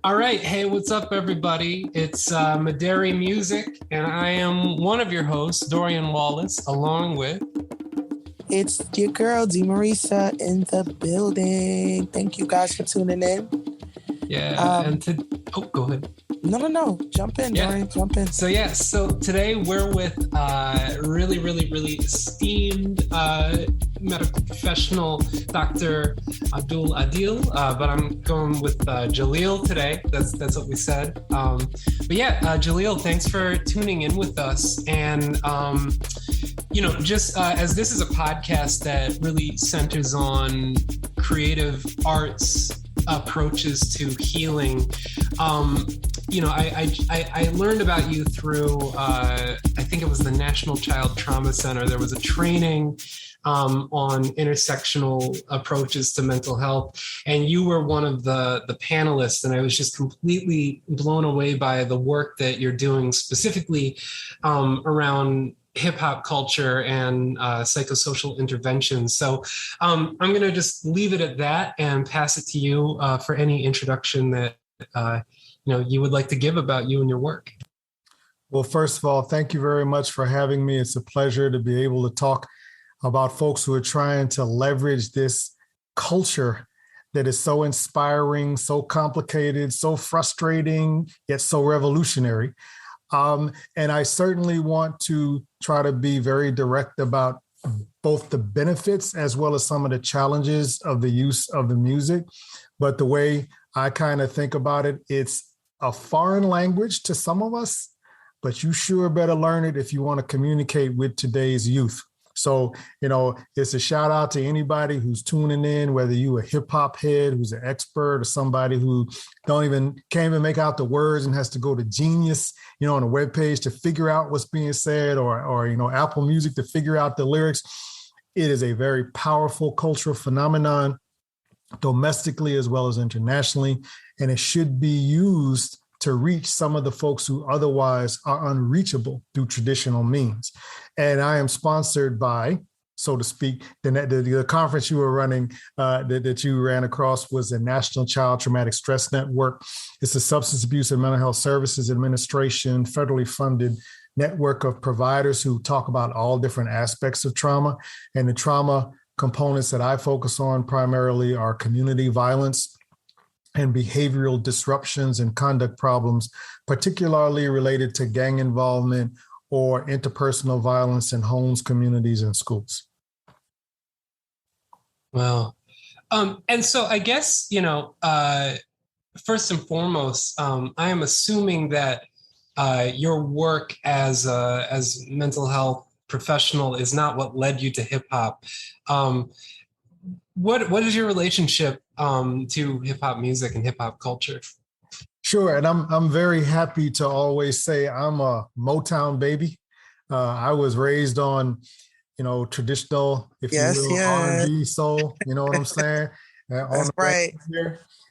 All right. Hey, what's up, everybody? It's Maderi Music, and I am one of your hosts, Dorian Wallace, along with... It's your girl, D. Marisa, in the building. Thank you guys for tuning in. Yeah, go ahead. No. Jump in, Dorian, jump in. So today we're with really esteemed medical professional, Dr. Abdul-Adil, but I'm going with Jaleel today. That's what we said. Jaleel, thanks for tuning in with us. And, as this is a podcast that really centers on creative arts approaches to healing, I learned about you through, I think it was the National Child Trauma Center. There was a training on intersectional approaches to mental health, and you were one of the panelists, and I was just completely blown away by the work that you're doing specifically around hip-hop culture and psychosocial interventions. So I'm going to just leave it at that and pass it to you for any introduction that you would like to give about you and your work. Well, first of all, thank you very much for having me. It's a pleasure to be able to talk about folks who are trying to leverage this culture that is so inspiring, so complicated, so frustrating, yet so revolutionary. And I certainly want to try to be very direct about both the benefits as well as some of the challenges of the use of the music. But the way I kind of think about it, it's a foreign language to some of us, but you sure better learn it if you want to communicate with today's youth. So, it's a shout out to anybody who's tuning in, whether you a hip hop head who's an expert or somebody who can't even make out the words and has to go to Genius, on a webpage to figure out what's being said, or Apple Music to figure out the lyrics. It is a very powerful cultural phenomenon, domestically as well as internationally, and it should be used to reach some of the folks who otherwise are unreachable through traditional means. And I am sponsored by, so to speak, the conference you were running that you ran across was the National Child Traumatic Stress Network. It's a substance abuse and mental health services administration, federally funded network of providers who talk about all different aspects of trauma. And the trauma components that I focus on primarily are community violence and behavioral disruptions and conduct problems, particularly related to gang involvement or interpersonal violence in homes, communities, and schools. Well, and so I guess, first and foremost, I am assuming that your work as mental health professional is not what led you to hip hop. What is your relationship to hip hop music and hip hop culture? Sure, and I'm very happy to always say I'm a Motown baby. I was raised on, traditional, if you will, R&B soul. You know what I'm saying? That's right.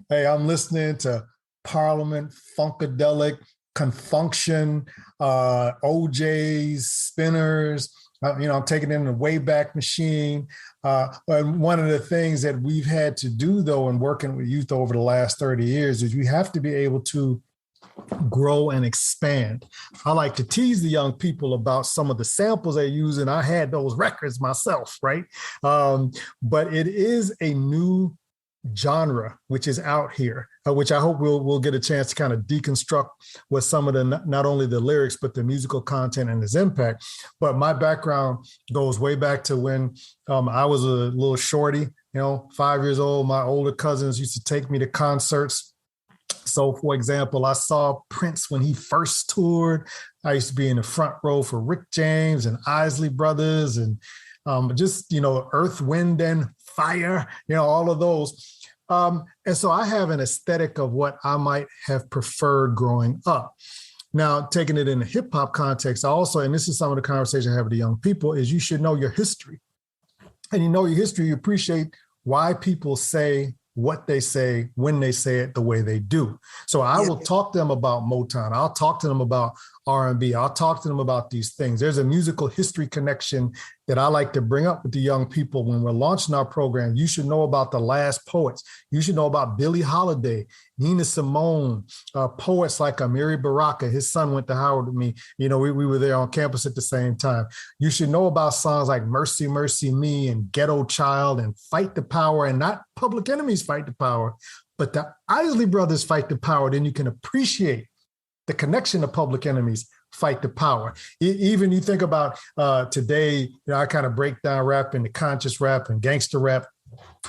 Hey, I'm listening to Parliament, Funkadelic, Confunction, OJs, Spinners. I'm taking it in the Wayback Machine. And one of the things that we've had to do, though, in working with youth over the last 30 years is you have to be able to grow and expand. I like to tease the young people about some of the samples they use, and I had those records myself, right? But it is a new genre which is out here, which I hope we'll get a chance to kind of deconstruct with some of the not only the lyrics but the musical content and its impact. But my background goes way back to when I was a little shorty, 5 years old. My older cousins used to take me to concerts. So, for example, I saw Prince when he first toured. I used to be in the front row for Rick James and Isley Brothers and Earth, Wind, and Fire, all of those. And so I have an aesthetic of what I might have preferred growing up. Now, taking it in the hip hop context also, and this is some of the conversation I have with the young people, is you should know your history. And you know your history, you appreciate why people say what they say when they say it the way they do. So I will talk to them about Motown. I'll talk to them about R&B. I'll talk to them about these things. There's a musical history connection that I like to bring up with the young people when we're launching our program. You should know about the last poets. You should know about Billie Holiday, Nina Simone, poets like Amiri Baraka. His son went to Howard with me. You know, we were there on campus at the same time. You should know about songs like Mercy, Mercy Me and Ghetto Child and Fight the Power, and not Public Enemy's Fight the Power, but the Isley Brothers Fight the Power. Then you can appreciate the connection to Public Enemy's Fight the Power. Even you think about today, you know, I kind of break down rap into conscious rap and gangster rap,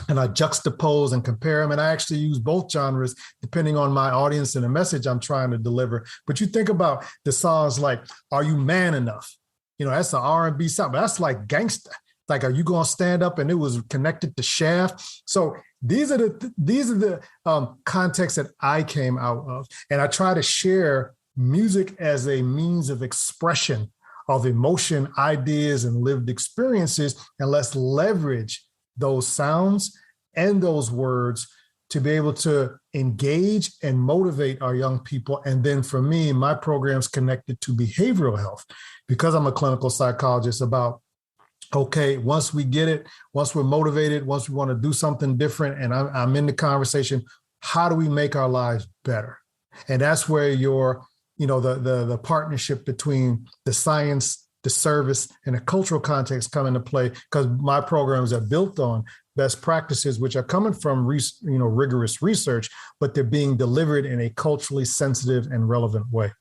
and I juxtapose and compare them. And I actually use both genres depending on my audience and the message I'm trying to deliver. But you think about the songs like "Are You Man Enough?" You know, that's an R&B song, but that's like gangster. Like, are you going to stand up? And it was connected to Shaft. So these are the contexts that I came out of. And I try to share music as a means of expression of emotion, ideas, and lived experiences. And let's leverage those sounds and those words to be able to engage and motivate our young people. And then for me, my program's connected to behavioral health because I'm a clinical psychologist about, okay, once we get it, once we're motivated, once we want to do something different, and I'm in the conversation, how do we make our lives better? And that's where the partnership between the science, the service, and the cultural context come into play, because my programs are built on best practices, which are coming from rigorous research, but they're being delivered in a culturally sensitive and relevant way.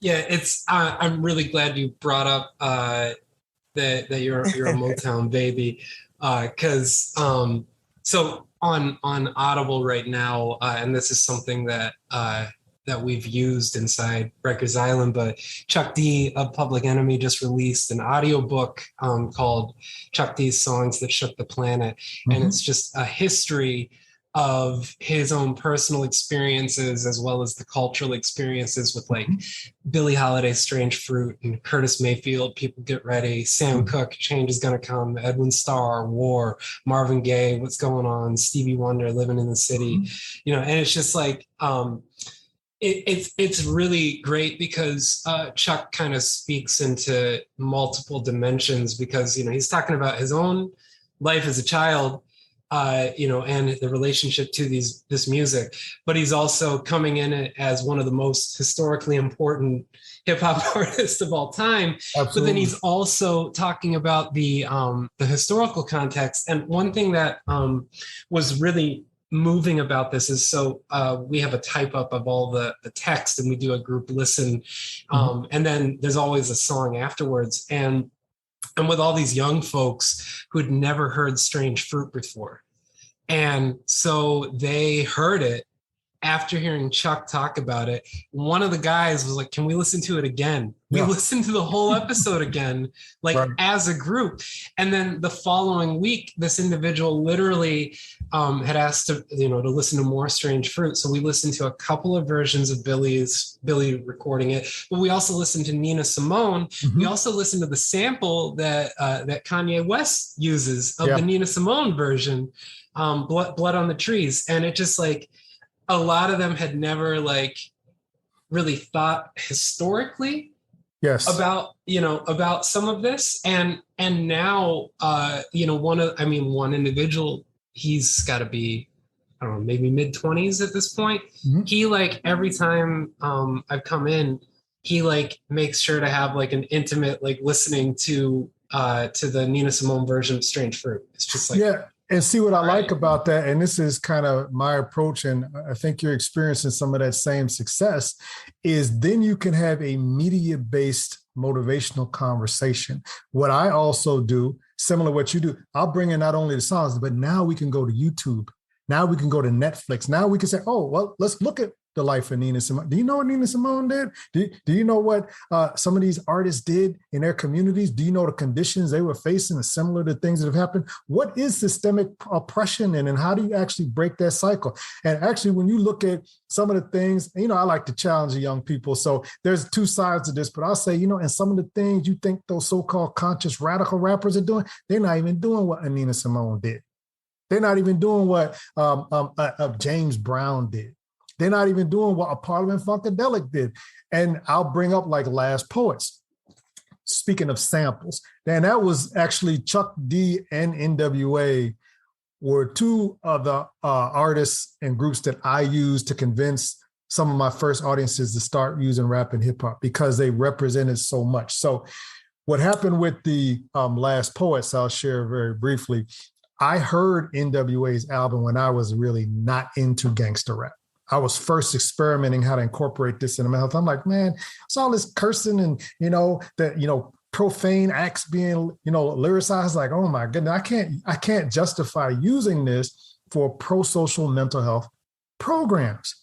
Yeah, it's. I'm really glad you brought up that you're a Motown baby, because so on Audible right now, and this is something that we've used inside Rikers Island, but Chuck D of Public Enemy just released an audiobook called Chuck D's Songs That Shook the Planet, and it's just a history of his own personal experiences as well as the cultural experiences with like Billie Holiday's Strange Fruit and Curtis Mayfield, People Get Ready, Sam Cooke, Change Is Gonna Come, Edwin Starr, War, Marvin Gaye, What's Going On, Stevie Wonder, Living in the City, you know, and it's just like, it's really great because Chuck kind of speaks into multiple dimensions because, you know, he's talking about his own life as a child, and the relationship to this music, but he's also coming in as one of the most historically important hip hop artists of all time. Absolutely. But then he's also talking about the historical context. And one thing that was really moving about this is we have a type up of all the text and we do a group listen. And then there's always a song afterwards. And with all these young folks who'd never heard Strange Fruit before. And so they heard it after hearing Chuck talk about it. One of the guys was like, can we listen to it again? We listened to the whole episode again, as a group. And then the following week, this individual literally had asked to listen to more Strange Fruit. So we listened to a couple of versions of Billie recording it, but we also listened to Nina Simone. We also listened to the sample that Kanye West uses of the Nina Simone version, Blood on the Trees. And it just like, a lot of them had never really thought historically about some of this. And now, one individual, he's got to be, I don't know, maybe mid-20s at this point. He every time I've come in, he makes sure to have an intimate listening to the Nina Simone version of Strange Fruit. It's just And see what I like about that, and this is kind of my approach, and I think you're experiencing some of that same success, is then you can have a media-based motivational conversation. What I also do, similar to what you do, I'll bring in not only the songs, but now we can go to YouTube. Now we can go to Netflix. Now we can say, oh, well, let's look at the life of Nina Simone. Do you know what Nina Simone did? Do you know what some of these artists did in their communities? Do you know the conditions they were facing and similar to things that have happened? What is systemic oppression and how do you actually break that cycle? And actually, when you look at some of the things, I like to challenge the young people. So there's two sides to this, but I'll say, and some of the things you think those so-called conscious radical rappers are doing, they're not even doing what Nina Simone did. They're not even doing what James Brown did. They're not even doing what a Parliament Funkadelic did. And I'll bring up like Last Poets. Speaking of samples, and that was actually Chuck D and NWA were two of the artists and groups that I used to convince some of my first audiences to start using rap and hip hop because they represented so much. So what happened with the Last Poets, I'll share very briefly. I heard NWA's album when I was really not into gangster rap. I was first experimenting how to incorporate this in the health. I'm like, man, it's all this cursing and, profane acts being, lyricized. Like, oh my goodness, I can't justify using this for pro-social mental health programs.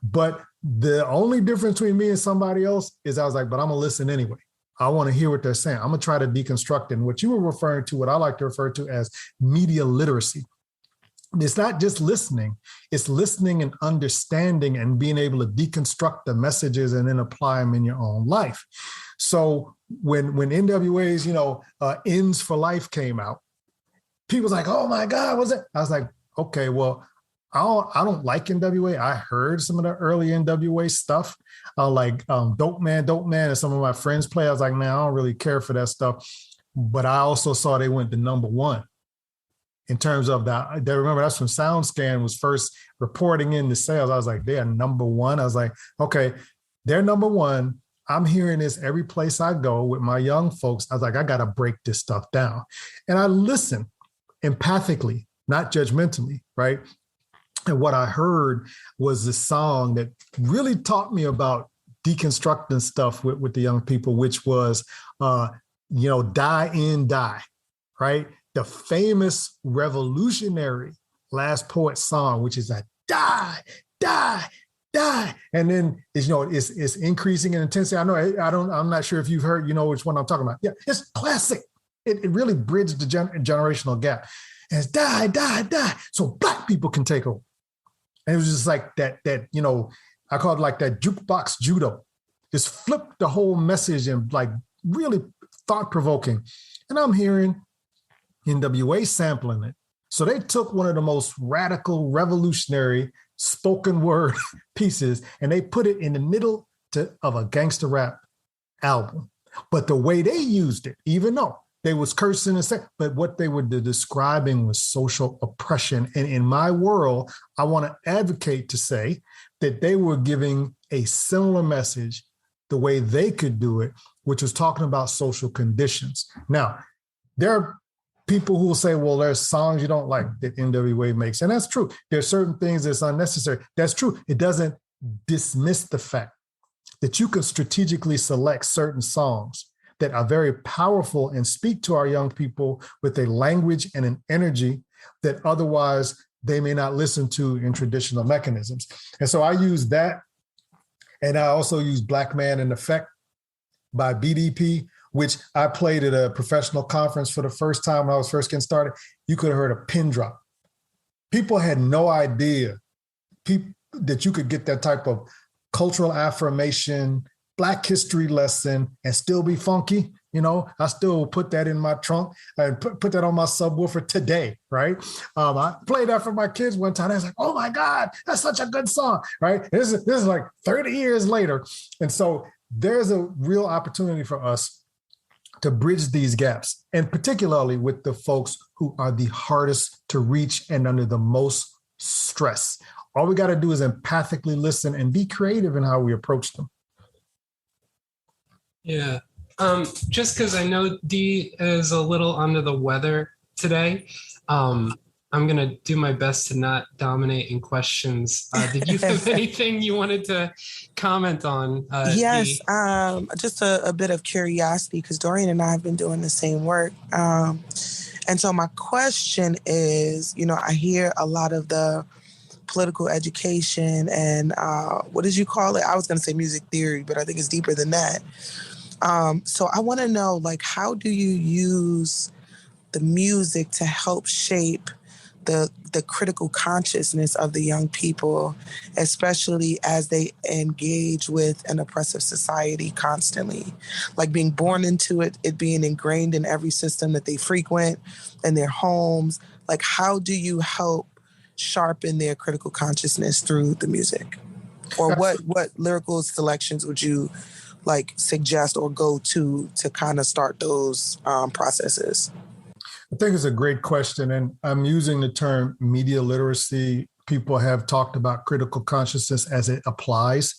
But the only difference between me and somebody else is I was like, but I'm gonna listen anyway. I want to hear what they're saying. I'm gonna try to deconstruct it. And what you were referring to, what I like to refer to as media literacy. It's not just listening, it's listening and understanding and being able to deconstruct the messages and then apply them in your own life. So when NWA's, Ends for Life came out, people was like, oh my God, what's it? I was like, okay, well, I don't like NWA. I heard some of the early NWA stuff, like Dope Man, and some of my friends play. I was like, man, I don't really care for that stuff. But I also saw they went to number one. In terms of that, I remember that's when SoundScan was first reporting in the sales. I was like, they're number one. I was like, okay, they're number one. I'm hearing this every place I go with my young folks. I was like, I got to break this stuff down. And I listen empathically, not judgmentally, right? And what I heard was the song that really taught me about deconstructing stuff with the young people, which was, Die in Die, right? The famous revolutionary Last Poet song, which is a die, die, die. And then it's increasing in intensity. I'm not sure if you've heard, which one I'm talking about. Yeah, it's classic. It really bridged the generational gap. And it's die, die, die. So Black people can take over. And it was just like that, I call it like that jukebox judo. Just flip the whole message and like really thought-provoking. And I'm hearing NWA sampling it. So they took one of the most radical, revolutionary spoken word pieces and they put it in the middle of a gangster rap album. But the way they used it, even though they was cursing and saying, but what they were describing was social oppression. And in my world, I want to advocate to say that they were giving a similar message the way they could do it, which was talking about social conditions. Now, there are people who will say, well, there's songs you don't like that NWA makes. And that's true. There's certain things that's unnecessary. That's true. It doesn't dismiss the fact that you can strategically select certain songs that are very powerful and speak to our young people with a language and an energy that otherwise they may not listen to in traditional mechanisms. And so I use that. And I also use Black Man in Effect by BDP, which I played at a professional conference for the first time when I was first getting started. You could have heard a pin drop. People had no idea that you could get that type of cultural affirmation, Black history lesson, and still be funky. I still put that in my trunk and put that on my subwoofer today, right? I played that for my kids one time. I was like, oh my God, that's such a good song, right? This is like 30 years later. And so there's a real opportunity for us to bridge these gaps, and particularly with the folks who are the hardest to reach and under the most stress. All we got to do is empathically listen and be creative in how we approach them. Yeah. Just because I know Dee is a little under the weather today, I'm going to do my best to not dominate in questions. Did you have anything you wanted to comment on? Yes, just a bit of curiosity, because Dorian and I have been doing the same work. And so my question is, I hear a lot of the political education and what did you call it? I was going to say music theory, but I think it's deeper than that. So I want to know, how do you use the music to help shape the critical consciousness of the young people, especially as they engage with an oppressive society constantly, being born into it being ingrained in every system that they frequent in their homes. How do you help sharpen their critical consciousness through the music? Or what lyrical selections would you like suggest or go to kind of start those processes? I think it's a great question. And I'm using the term media literacy. People have talked about critical consciousness as it applies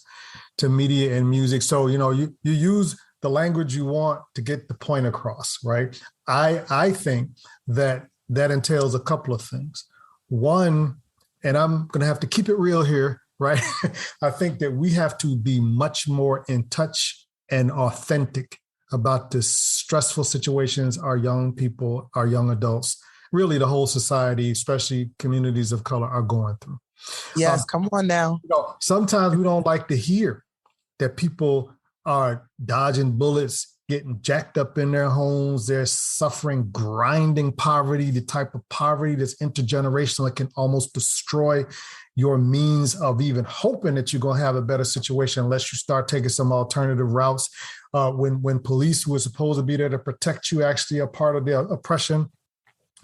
to media and music. So, you use the language you want to get the point across, right? I think that entails a couple of things. One, and I'm going to have to keep it real here, right? I think that we have to be much more in touch and authentic about the stressful situations our young people, our young adults, really the whole society, especially communities of color, are going through. Yes, come on now. Sometimes we don't like to hear that people are dodging bullets, getting jacked up in their homes. They're suffering grinding poverty, the type of poverty that's intergenerational that can almost destroy your means of even hoping that you're going to have a better situation unless you start taking some alternative routes. When police who are supposed to be there to protect you actually are part of their oppression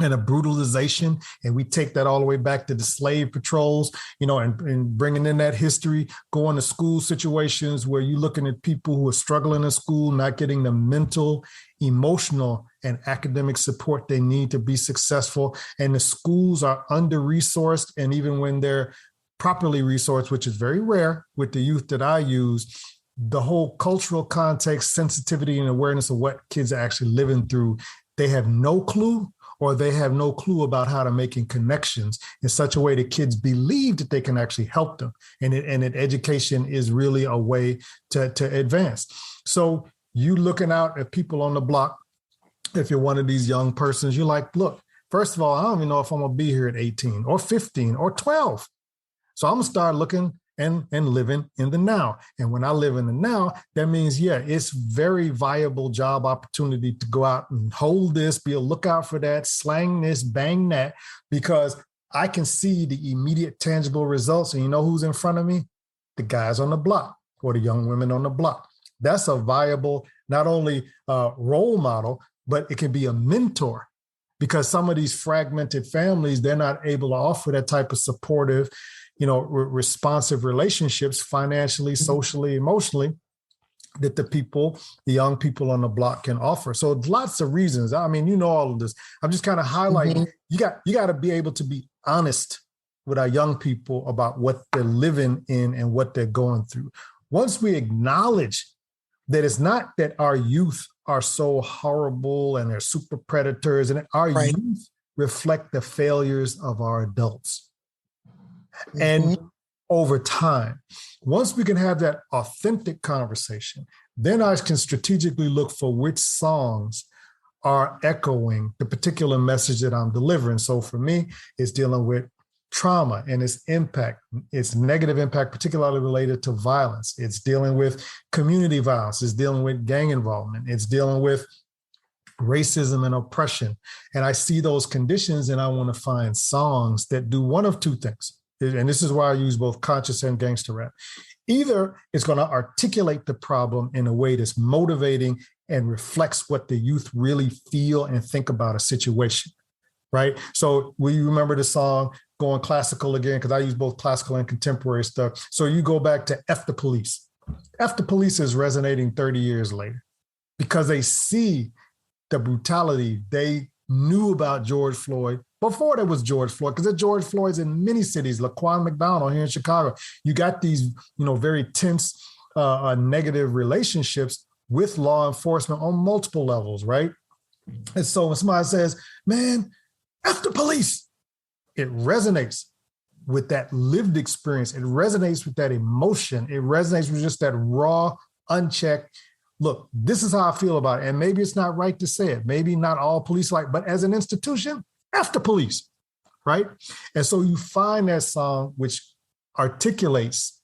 and a brutalization. And we take that all the way back to the slave patrols, and bringing in that history, going to school situations where you're looking at people who are struggling in school, not getting the mental, emotional, and academic support they need to be successful. And the schools are under-resourced. And even when they're properly resourced, which is very rare with the youth that I use, the whole cultural context, sensitivity, and awareness of what kids are actually living through, they have no clue, or they have no clue about how to making connections in such a way that kids believe that they can actually help them. And education is really a way to advance. So you looking out at people on the block, if you're one of these young persons, you're like, look, first of all, I don't even know if I'm going to be here at 18 or 15 or 12. So I'm going to start looking and living in the now. And when I live in the now, that means, it's very viable job opportunity to go out and hold this, be a lookout for that, slang this, bang that, because I can see the immediate tangible results. And you know who's in front of me? The guys on the block or the young women on the block. That's a viable, not only role model, but it can be a mentor, because some of these fragmented families, they're not able to offer that type of supportive, responsive relationships financially, socially, emotionally, that the young people on the block can offer. So lots of reasons. I mean, all of this. I'm just kind of highlighting, you got to be able to be honest with our young people about what they're living in and what they're going through. Once we acknowledge that it's not that our youth are so horrible and they're super predators, and our youth reflect the failures of our adults. And over time, once we can have that authentic conversation, then I can strategically look for which songs are echoing the particular message that I'm delivering. So for me, it's dealing with trauma and its impact, its negative impact, particularly related to violence. It's dealing with community violence. It's dealing with gang involvement. It's dealing with racism and oppression. And I see those conditions and I want to find songs that do one of two things. And this is why I use both conscious and gangster rap. Either it's going to articulate the problem in a way that's motivating and reflects what the youth really feel and think about a situation, right? So will you remember the song, going classical again, because I use both classical and contemporary stuff. So you go back to F the Police. F the Police is resonating 30 years later because they see the brutality. They knew about George Floyd before there was George Floyd, because there's George Floyd's in many cities, Laquan McDonald here in Chicago. You got these, very tense, negative relationships with law enforcement on multiple levels, right? And so when somebody says, man, F the police, it resonates with that lived experience. It resonates with that emotion. It resonates with just that raw, unchecked, look, this is how I feel about it. And maybe it's not right to say it. Maybe not all police but as an institution, F the police, right? And so you find that song which articulates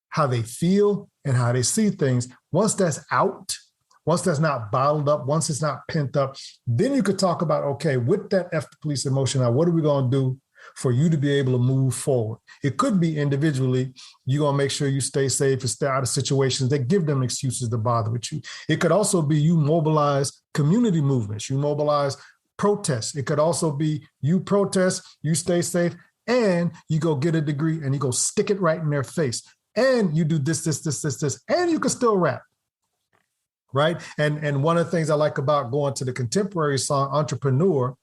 how they feel and how they see things. Once that's out, once that's not bottled up, once it's not pent up, then you could talk about, okay, with that F the police emotion, now what are we going to do for you to be able to move forward? It could be individually, you're going to make sure you stay safe and stay out of situations that give them excuses to bother with you. It could also be you mobilize community movements, you mobilize protests. It could also be you protest, you stay safe, and you go get a degree and you go stick it right in their face. and you do this, and you can still rap. Right. And one of the things I like about going to the contemporary song Entrepreneur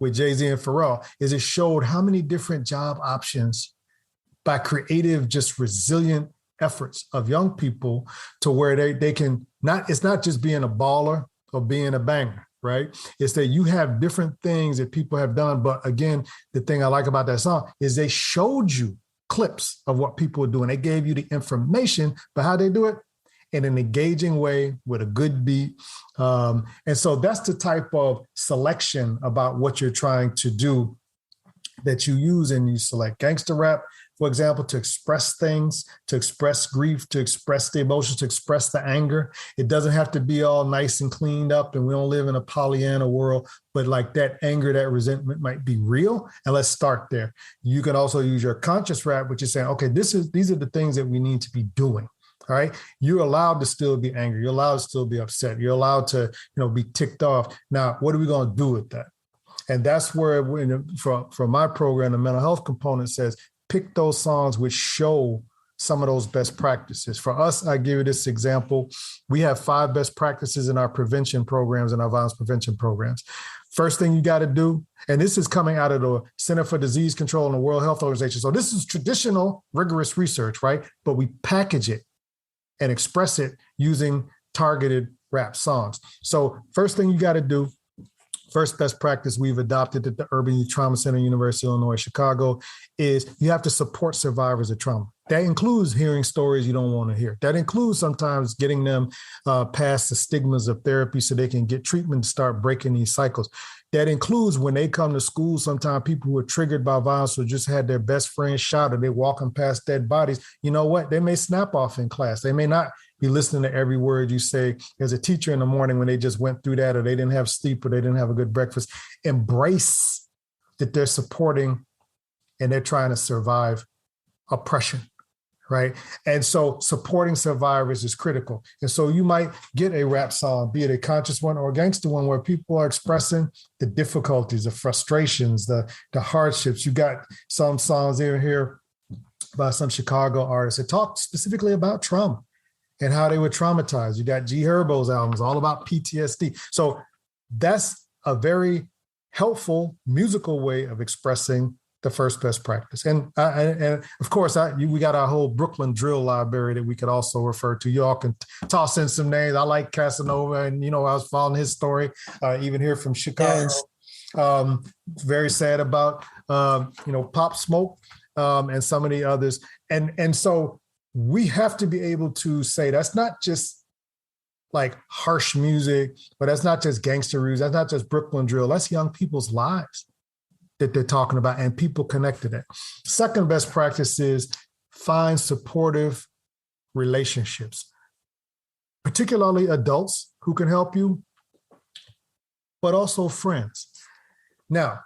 with Jay-Z and Pharrell is it showed how many different job options by creative, just resilient efforts of young people to where they can not, it's not just being a baller or being a banger, right? It's that you have different things that people have done. But again, the thing I like about that song is they showed you clips of what people are doing. They gave you the information, but how they do it in an engaging way with a good beat. And so that's the type of selection about what you're trying to do that you use, and you select gangster rap, for example, to express things, to express grief, to express the emotions, to express the anger. It doesn't have to be all nice and cleaned up, and we don't live in a Pollyanna world, but like that anger, that resentment might be real. And let's start there. You can also use your conscious rap, which is saying, okay, these are the things that we need to be doing. All right. You're allowed to still be angry. You're allowed to still be upset. You're allowed to, be ticked off. Now, what are we going to do with that? And that's where, for my program, the mental health component says, pick those songs which show some of those best practices. For us, I give you this example. We have 5 best practices in our prevention programs and our violence prevention programs. First thing you got to do, and this is coming out of the Center for Disease Control and the World Health Organization. So this is traditional, rigorous research, right? But we package it and express it using targeted rap songs. So first thing you got to do, first best practice we've adopted at the Urban Youth Trauma Center, University of Illinois, Chicago, is you have to support survivors of trauma. That includes hearing stories you don't want to hear. That includes sometimes getting them past the stigmas of therapy so they can get treatment to start breaking these cycles. That includes when they come to school, sometimes people who are triggered by violence or just had their best friend shot or they walking past dead bodies. You know what? They may snap off in class. They may not be listening to every word you say. As a teacher in the morning when they just went through that or they didn't have sleep or they didn't have a good breakfast, embrace that they're supporting and they're trying to survive oppression. Right. And so supporting survivors is critical. And so you might get a rap song, be it a conscious one or a gangster one, where people are expressing the difficulties, the frustrations, the hardships. You got some songs here by some Chicago artists that talk specifically about trauma and how they were traumatized. You got G Herbo's albums all about PTSD. So that's a very helpful musical way of expressing the first best practice. And of course, we got our whole Brooklyn drill library that we could also refer to. You all can toss in some names. I like Casanova, and, I was following his story, even here from Chicago. Yes. Very sad about, Pop Smoke and some of the others. And so we have to be able to say that's not just like harsh music, but that's not just gangster music. That's not just Brooklyn drill. That's young people's lives that they're talking about, and people connect to that. Second best practice is find supportive relationships, particularly adults who can help you, but also friends. Now,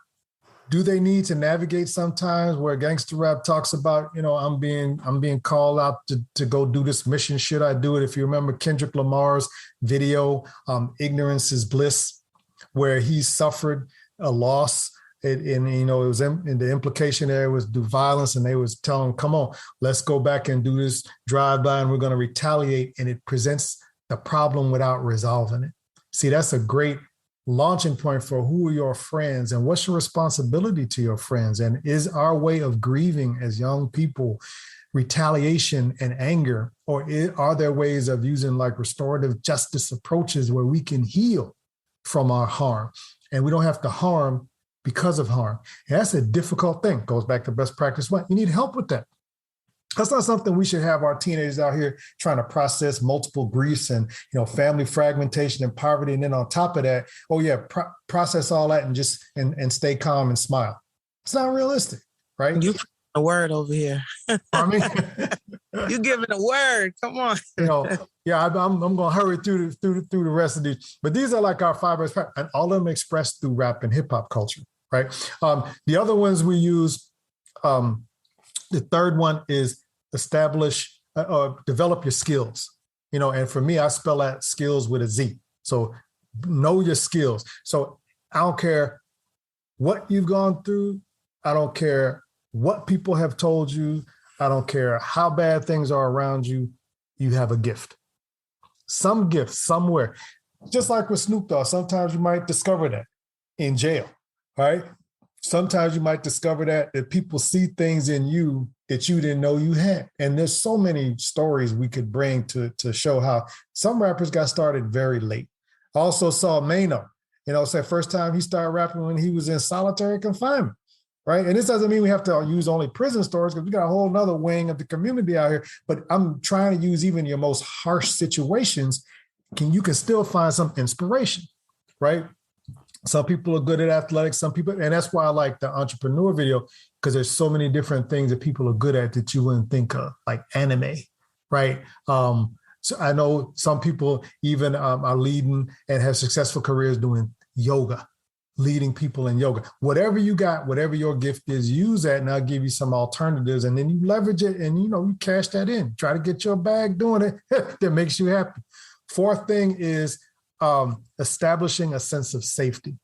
do they need to navigate sometimes where gangster rap talks about, I'm being called out to go do this mission? Should I do it? If you remember Kendrick Lamar's video, Ignorance is Bliss, where he suffered a loss. It was in the implication there was do violence, and they was telling him, come on, let's go back and do this drive-by and we're going to retaliate. And it presents the problem without resolving it. See, that's a great launching point for who are your friends and what's your responsibility to your friends. And is our way of grieving as young people retaliation and anger, or are there ways of using like restorative justice approaches where we can heal from our harm and we don't have to harm because of harm? And that's a difficult thing. Goes back to best practice one. You need help with that. That's not something we should have our teenagers out here trying to process multiple griefs and, family fragmentation and poverty. And then on top of that, process all that and just and stay calm and smile. It's not realistic, right? You a word over here. Pardon me? You giving a word. Come on. I'm going to hurry through the rest of these. But these are like our 5 best practices, and all of them expressed through rap and hip hop culture. Right. The other ones we use, the third one is establish or develop your skills, and for me, I spell that skills with a Z. So know your skills. So I don't care what you've gone through. I don't care what people have told you. I don't care how bad things are around you, you have a gift. Some gift somewhere. Just like with Snoop Dogg, sometimes you might discover that in jail, right? Sometimes you might discover that people see things in you that you didn't know you had. And there's so many stories we could bring to show how some rappers got started very late. I also saw Mano, say first time he started rapping when he was in solitary confinement, right? And this doesn't mean we have to use only prison stories, because we got a whole nother wing of the community out here. But I'm trying to use even your most harsh situations. You can still find some inspiration, right? Some people are good at athletics, some people, and that's why I like the entrepreneur video, because there's so many different things that people are good at that you wouldn't think of, like anime, right? So I know some people even are leading and have successful careers doing yoga, leading people in yoga. Whatever you got, whatever your gift is, use that, and I'll give you some alternatives, and then you leverage it, and you cash that in. Try to get your bag doing it that makes you happy. Fourth thing is establishing a sense of safety.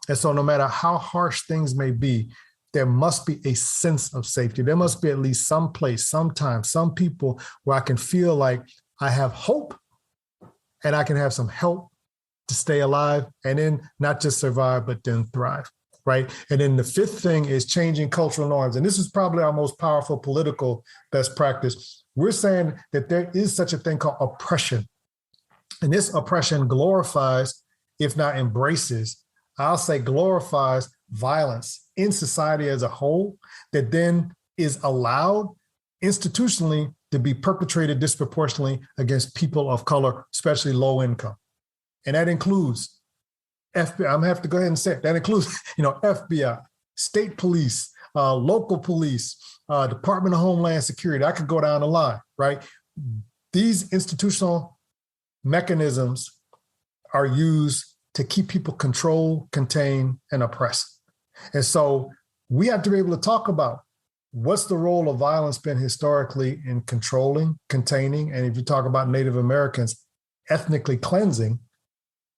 And so no matter how harsh things may be, there must be a sense of safety. There must be at least some place, sometime, some people where I can feel like I have hope and I can have some help to stay alive, and then not just survive, but then thrive, right? And then the fifth thing is changing cultural norms. And this is probably our most powerful political best practice. We're saying that there is such a thing called oppression. And this oppression glorifies, if not embraces, I'll say glorifies violence in society as a whole that then is allowed institutionally to be perpetrated disproportionately against people of color, especially low income. And that includes FBI. I'm gonna have to go ahead and say it. That includes, FBI, state police, local police, Department of Homeland Security. I could go down the line, right? These institutional mechanisms are used to keep people controlled, contained, and oppressed. And so we have to be able to talk about what's the role of violence been historically in controlling, containing, and if you talk about Native Americans, ethnically cleansing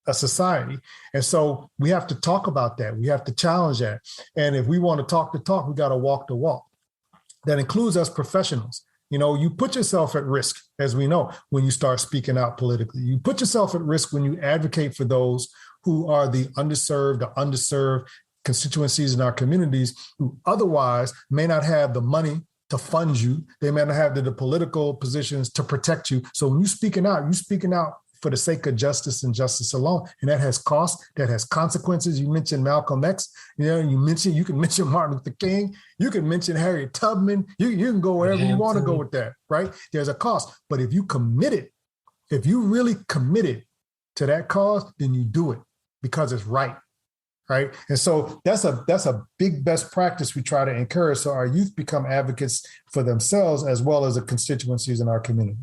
a society. And so we have to talk about that. We have to challenge that. And if we want to talk the talk, we got to walk the walk. That includes us professionals. You put yourself at risk, as we know, when you start speaking out politically. You put yourself at risk when you advocate for those who are the underserved or underserved constituencies in our communities who otherwise may not have the money to fund you. They may not have the political positions to protect you. So when you're speaking out for the sake of justice and justice alone. And that has cost, that has consequences. You mentioned Malcolm X, you can mention Martin Luther King, you can mention Harriet Tubman, you can go wherever you want to go with that, right? There's a cost. But if you really committed to that cause, then you do it because it's right. Right. And so that's a big best practice we try to encourage. So our youth become advocates for themselves as well as the constituencies in our community.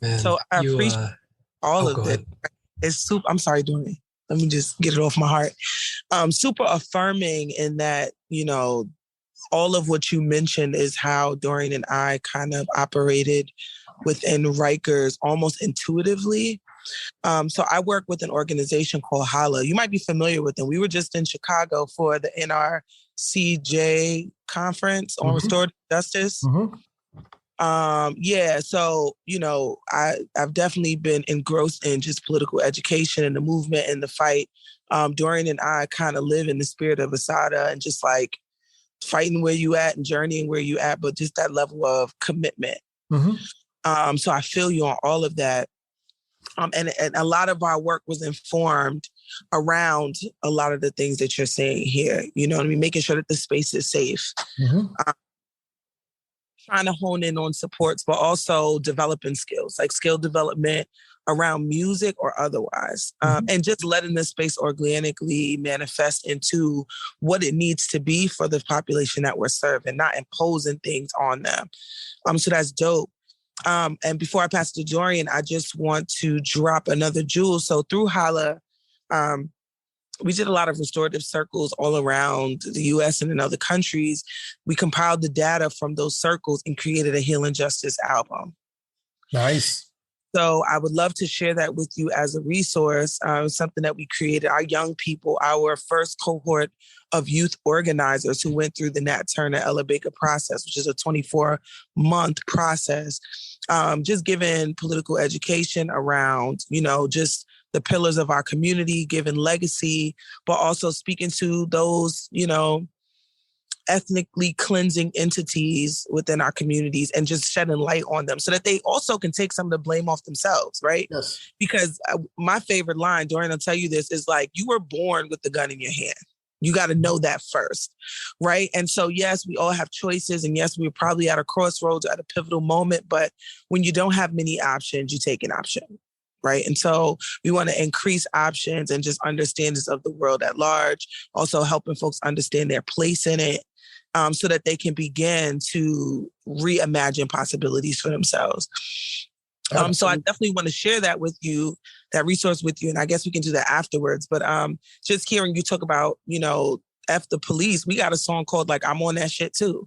Man, so I appreciate all of it. It's super. I'm sorry, Dorian. Let me just get it off my heart. Super affirming in that, all of what you mentioned is how Dorian and I kind of operated within Rikers almost intuitively. So I work with an organization called HALA. You might be familiar with them. We were just in Chicago for the NRCJ conference on restorative justice. Mm-hmm. So, I've definitely been engrossed in just political education and the movement and the fight. Dorian and I kind of live in the spirit of Asada and just like fighting where you at and journeying where you at, but just that level of commitment. Mm-hmm. So I feel you on all of that. And a lot of our work was informed around a lot of the things that you're saying here. You know what I mean? Making sure that the space is safe. Mm-hmm. Trying to hone in on supports, but also developing skills, like skill development around music or otherwise. And just letting the space organically manifest into what it needs to be for the population that we're serving, not imposing things on them. So that's dope. And before I pass it to Dorian, I just want to drop another jewel. So through HALA, we did a lot of restorative circles all around the U.S. and in other countries. We compiled the data from those circles and created a Healing Justice album. Nice. So I would love to share that with you as a resource, something that we created. Our young people, our first cohort of youth organizers who went through the Nat Turner Ella Baker process, which is a 24-month process, just giving political education around, just the pillars of our community, giving legacy, but also speaking to those, ethnically cleansing entities within our communities and just shedding light on them so that they also can take some of the blame off themselves, right? Yes. Because my favorite line, Dorian will tell you this, is like, you were born with the gun in your hand. You got to know that first, right? And so, yes, we all have choices. And yes, we're probably at a crossroads at a pivotal moment. But when you don't have many options, you take an option, right? And so we want to increase options and just understandings of the world at large, also helping folks understand their place in it, so that they can begin to reimagine possibilities for themselves. So I definitely want to share that with you, that resource with you. And I guess we can do that afterwards. But just hearing you talk about, F the police, we got a song called like, I'm on that shit too,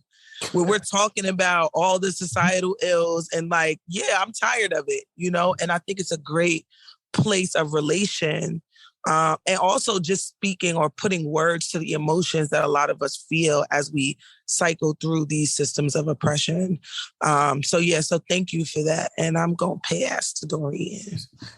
where we're talking about all the societal ills and like, yeah, I'm tired of it, and I think it's a great place of relation. And also just speaking or putting words to the emotions that a lot of us feel as we cycle through these systems of oppression. So thank you for that. And I'm going to pass to Dorian.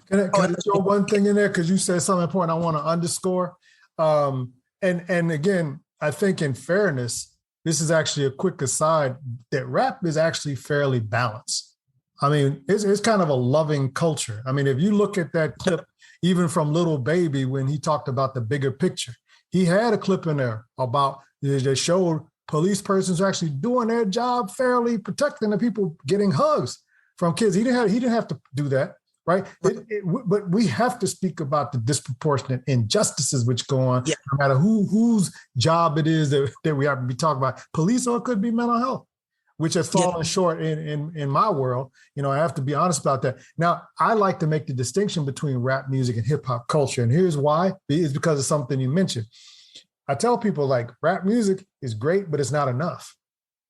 Can I throw one thing in there? Because you said something important I want to underscore. And again, I think in fairness, this is actually a quick aside that rap is actually fairly balanced. I mean, it's kind of a loving culture. I mean, if you look at that clip, even from Little Baby, when he talked about the bigger picture, he had a clip in there about that showed police persons actually doing their job fairly, protecting the people getting hugs from kids. He didn't have to do that, right? But we have to speak about the disproportionate injustices which go on, no matter whose job it is that we have to be talking about, police, or it could be mental health, which has fallen short in my world. I have to be honest about that. Now, I like to make the distinction between rap music and hip hop culture. And here's why. It's because of something you mentioned. I tell people like rap music is great, but it's not enough.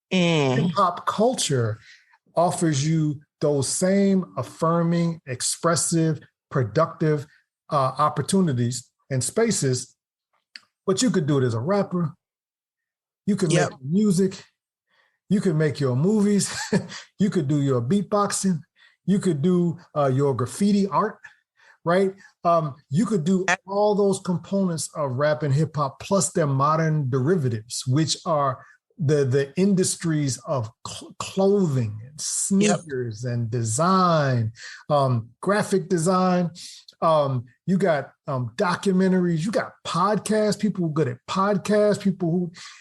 Hip hop culture offers you those same affirming, expressive, productive opportunities and spaces, but you could do it as a rapper. You could make music. You could make your movies. You could do your beatboxing. You could do your graffiti art, right? You could do all those components of rap and hip hop, plus their modern derivatives, which are the industries of clothing and sneakers and design, graphic design. You got documentaries, you got podcasts, people who are good at podcasts,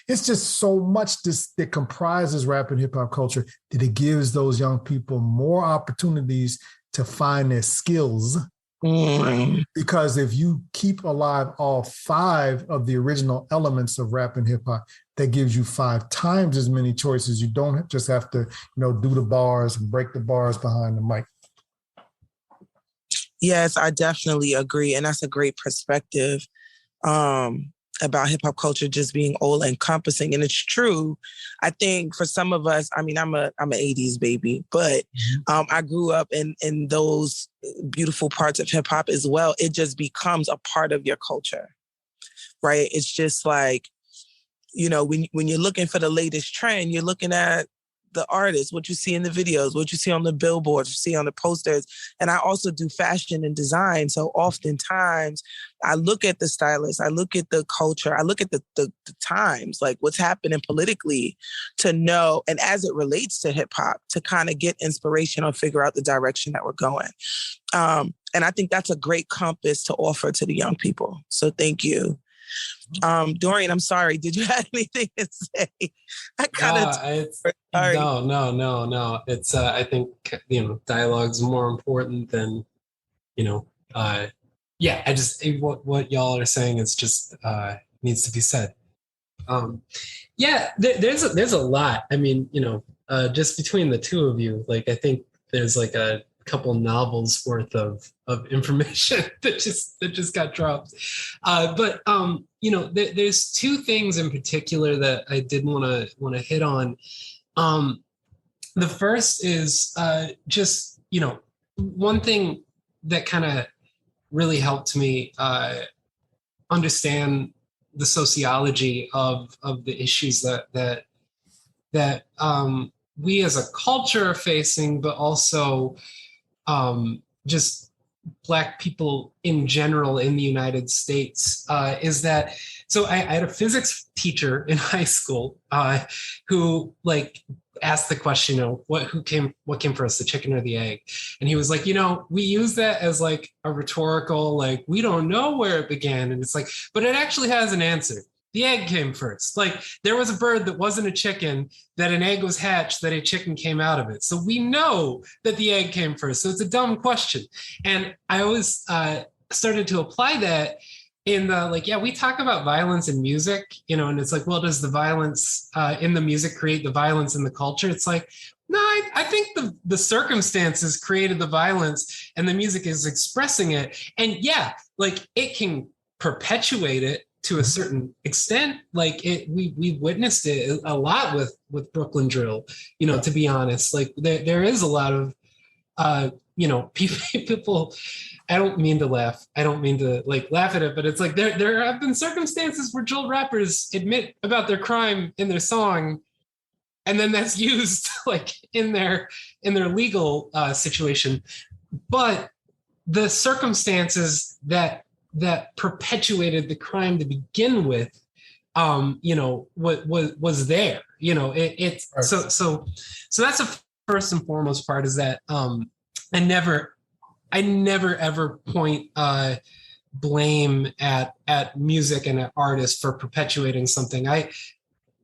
it's just so much that comprises rap and hip hop culture that it gives those young people more opportunities to find their skills. Because if you keep alive all 5 of the original elements of rap and hip hop, that gives you 5 times as many choices. You don't just have to, do the bars and break the bars behind the mic. Yes, I definitely agree. And that's a great perspective about hip hop culture just being all encompassing. And it's true. I think for some of us, I'm an 80s baby, but I grew up in those beautiful parts of hip hop as well. It just becomes a part of your culture, right? It's just like, when you're looking for the latest trend, you're looking at the artists, what you see in the videos, what you see on the billboards, you see on the posters. And I also do fashion and design. So oftentimes I look at the stylists, I look at the culture, I look at the times, like what's happening politically to know, and as it relates to hip hop, to kind of get inspiration or figure out the direction that we're going. And I think that's a great compass to offer to the young people. So thank you. Dorian, I'm sorry. Did you have anything to say? No. It's I think dialogue's more important than I just what y'all are saying is just needs to be said. There's a lot. Just between the two of you, like I think there's like a couple novels worth of information that just got dropped. There's 2 things in particular that I did want to hit on. The first is one thing that kind of really helped me understand the sociology of the issues that we as a culture are facing, but also just Black people in general in the United States, is that, so I had a physics teacher in high school who like asked the question, what came first, the chicken or the egg? And he was like, we use that as like a rhetorical, like, we don't know where it began. And it's like, but it actually has an answer. The egg came first. Like, there was a bird that wasn't a chicken, that an egg was hatched, that a chicken came out of it. So we know that the egg came first. So it's a dumb question. And I always started to apply that in the, like, yeah, we talk about violence in music, and it's like, well, does the violence in the music create the violence in the culture? It's like, no, I think the circumstances created the violence and the music is expressing it. And yeah, like, it can perpetuate it to a certain extent. Like, we witnessed it a lot with Brooklyn Drill, to be honest. Like, there is a lot of people, I don't mean to laugh. I don't mean to like laugh at it, but it's like there have been circumstances where drill rappers admit about their crime in their song, and then that's used like in their legal situation. But the circumstances that perpetuated the crime to begin with, was there. It's right. So that's the first and foremost part, is that I never ever point blame at music and at artists for perpetuating something. I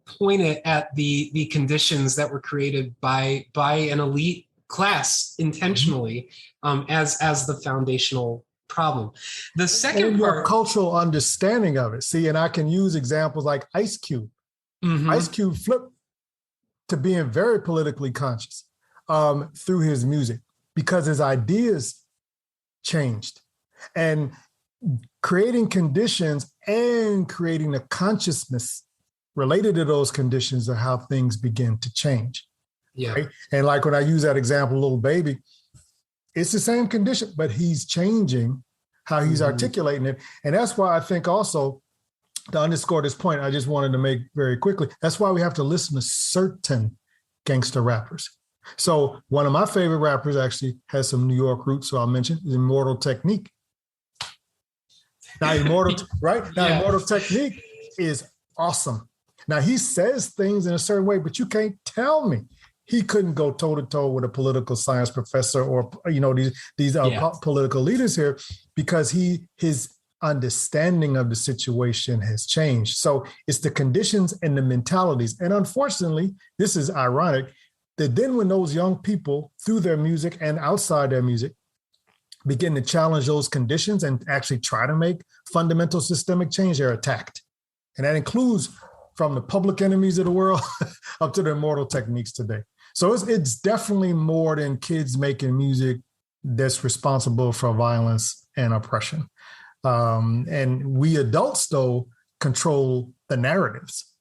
point it at the conditions that were created by an elite class intentionally, as the foundational problem. The second part, cultural understanding of it. See, and I can use examples like Ice Cube. Mm-hmm. Ice Cube flipped to being very politically conscious through his music, because his ideas changed, and creating conditions and creating a consciousness related to those conditions are how things begin to change. Yeah. Right? And like when I use that example, Little Baby, it's the same condition, but he's changing how he's articulating it. And that's why I think also, to underscore this point, I just wanted to make very quickly, that's why we have to listen to certain gangster rappers. So one of my favorite rappers actually has some New York roots, so I'll mention, is Immortal Technique. Now, Immortal Technique is awesome. Now, he says things in a certain way, but you can't tell me he couldn't go toe-to-toe with a political science professor or, these political leaders here, because his understanding of the situation has changed. So it's the conditions and the mentalities. And unfortunately, this is ironic, that then when those young people, through their music and outside their music, begin to challenge those conditions and actually try to make fundamental systemic change, they're attacked. And that includes from the public enemies of the world up to the Immortal Techniques today. So it's definitely more than kids making music that's responsible for violence and oppression. And we adults, though, control the narratives.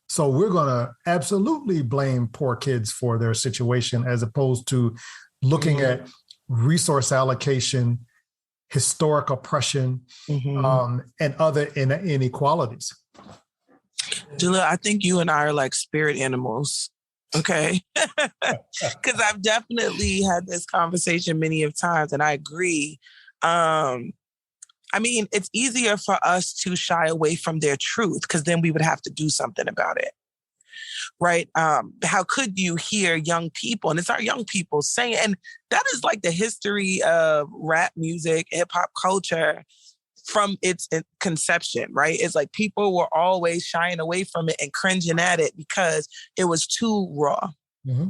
So we're going to absolutely blame poor kids for their situation, as opposed to looking at resource allocation, historic oppression, and other inequalities. Jaleel, I think you and I are like spirit animals. Okay. Because I've definitely had this conversation many of times, and I agree. I mean, it's easier for us to shy away from their truth, because then we would have to do something about it. Right? How could you hear young people, and it's our young people saying, and that is like the history of rap music, hip hop culture from its conception, right? It's like people were always shying away from it and cringing at it because it was too raw. Mm-hmm.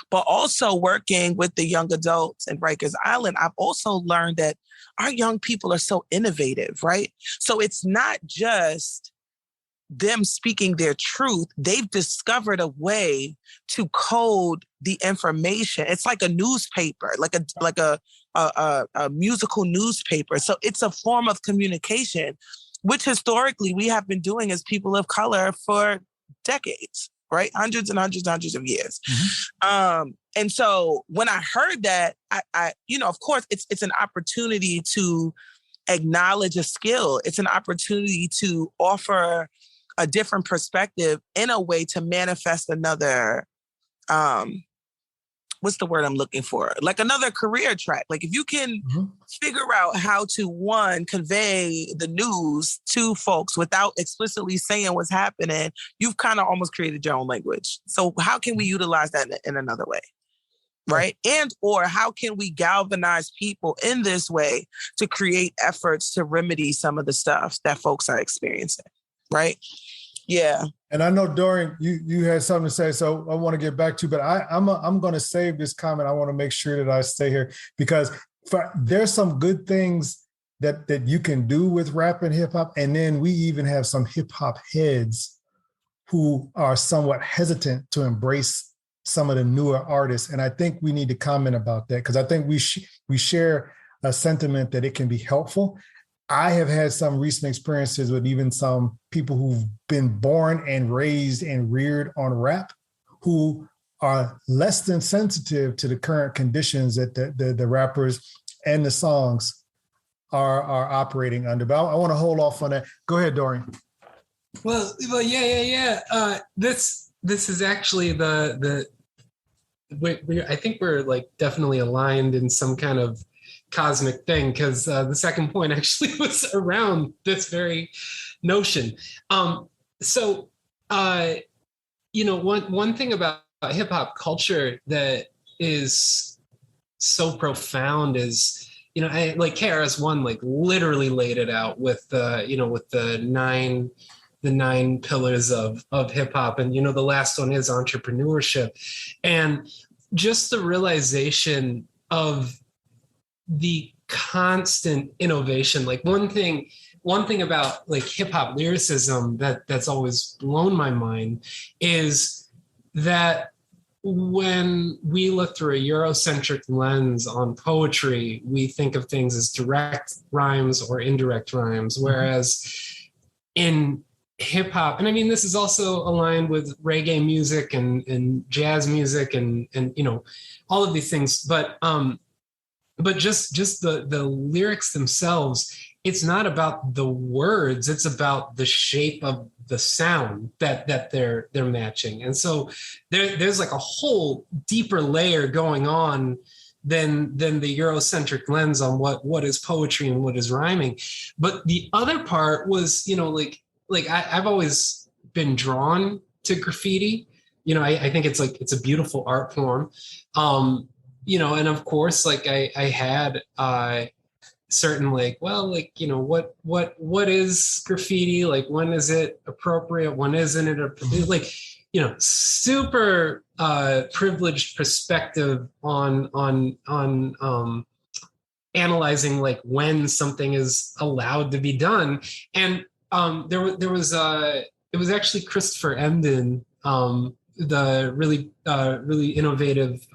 But also working with the young adults in Rikers Island, I've also learned that our young people are so innovative, right? So it's not just them speaking their truth. They've discovered a way to code the information. It's like a newspaper, like a musical newspaper. So it's a form of communication, which historically we have been doing as people of color for decades, right? Hundreds and hundreds of years. Mm-hmm. And so when I heard that, I of course, it's an opportunity to acknowledge a skill. It's an opportunity to offer a different perspective in a way to manifest another, what's the word I'm looking for? Like another career track. Like if you can figure out how to, one, convey the news to folks without explicitly saying what's happening, you've kind of almost created your own language. So how can we utilize that in another way? Right? And or how can we galvanize people in this way to create efforts to remedy some of the stuff that folks are experiencing? Right? Yeah. And I know, Dorian, you had something to say, so I want to get back to you, but I'm going to save this comment. I want to make sure that I stay here because there's some good things that you can do with rap and hip hop. And then we even have some hip hop heads who are somewhat hesitant to embrace some of the newer artists. And I think we need to comment about that because I think we share a sentiment that it can be helpful. I have had some recent experiences with even some people who've been born and raised and reared on rap who are less than sensitive to the current conditions that the rappers and the songs are operating under. But I want to hold off on that. Go ahead, Dorian. Well, yeah. This is actually I think we're like definitely aligned in some kind of cosmic thing because the second point actually was around this very notion. One thing about hip hop culture that is so profound is, like KRS-One like literally laid it out with the nine pillars of hip hop, and the last one is entrepreneurship, and just the realization of the constant innovation. Like one thing about like hip hop lyricism that's always blown my mind is that when we look through a Eurocentric lens on poetry, we think of things as direct rhymes or indirect rhymes, whereas in hip hop, and I mean this is also aligned with reggae music and jazz music and all of these things, but just the lyrics themselves, it's not about the words, it's about the shape of the sound that they're matching. And so there's like a whole deeper layer going on than the Eurocentric lens on what is poetry and what is rhyming. But the other part was, I've always been drawn to graffiti. I think it's a beautiful art form. And of course, like I had certain what is graffiti? Like when is it appropriate? When isn't it? Like, super privileged perspective on analyzing like when something is allowed to be done. And it was actually Christopher Emdin, the really innovative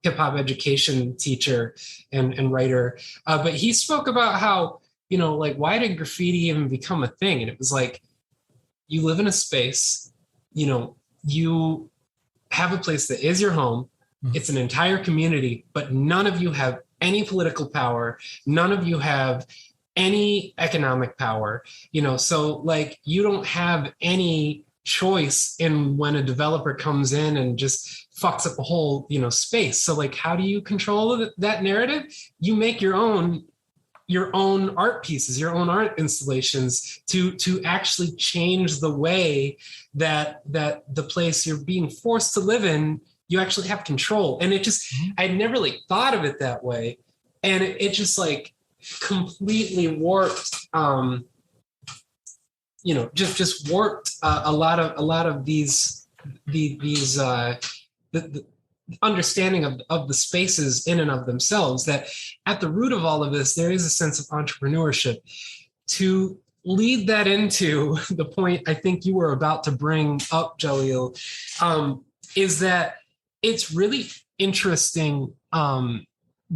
hip hop education teacher and writer. But he spoke about how, why did graffiti even become a thing? And it was like, you live in a space, you have a place that is your home. It's an entire community, but none of you have any political power. None of you have any economic power, so like you don't have any choice in when a developer comes in and just fucks up a whole, space. So like, how do you control that narrative? You make your own art pieces, your own art installations to actually change the way that the place you're being forced to live in, you actually have control. And it just, I'd never like thought of it that way. And it just like completely warped, just warped a lot of these the understanding of the spaces in and of themselves, that at the root of all of this, there is a sense of entrepreneurship. To lead that into the point I think you were about to bring up, Jaleel, is that it's really interesting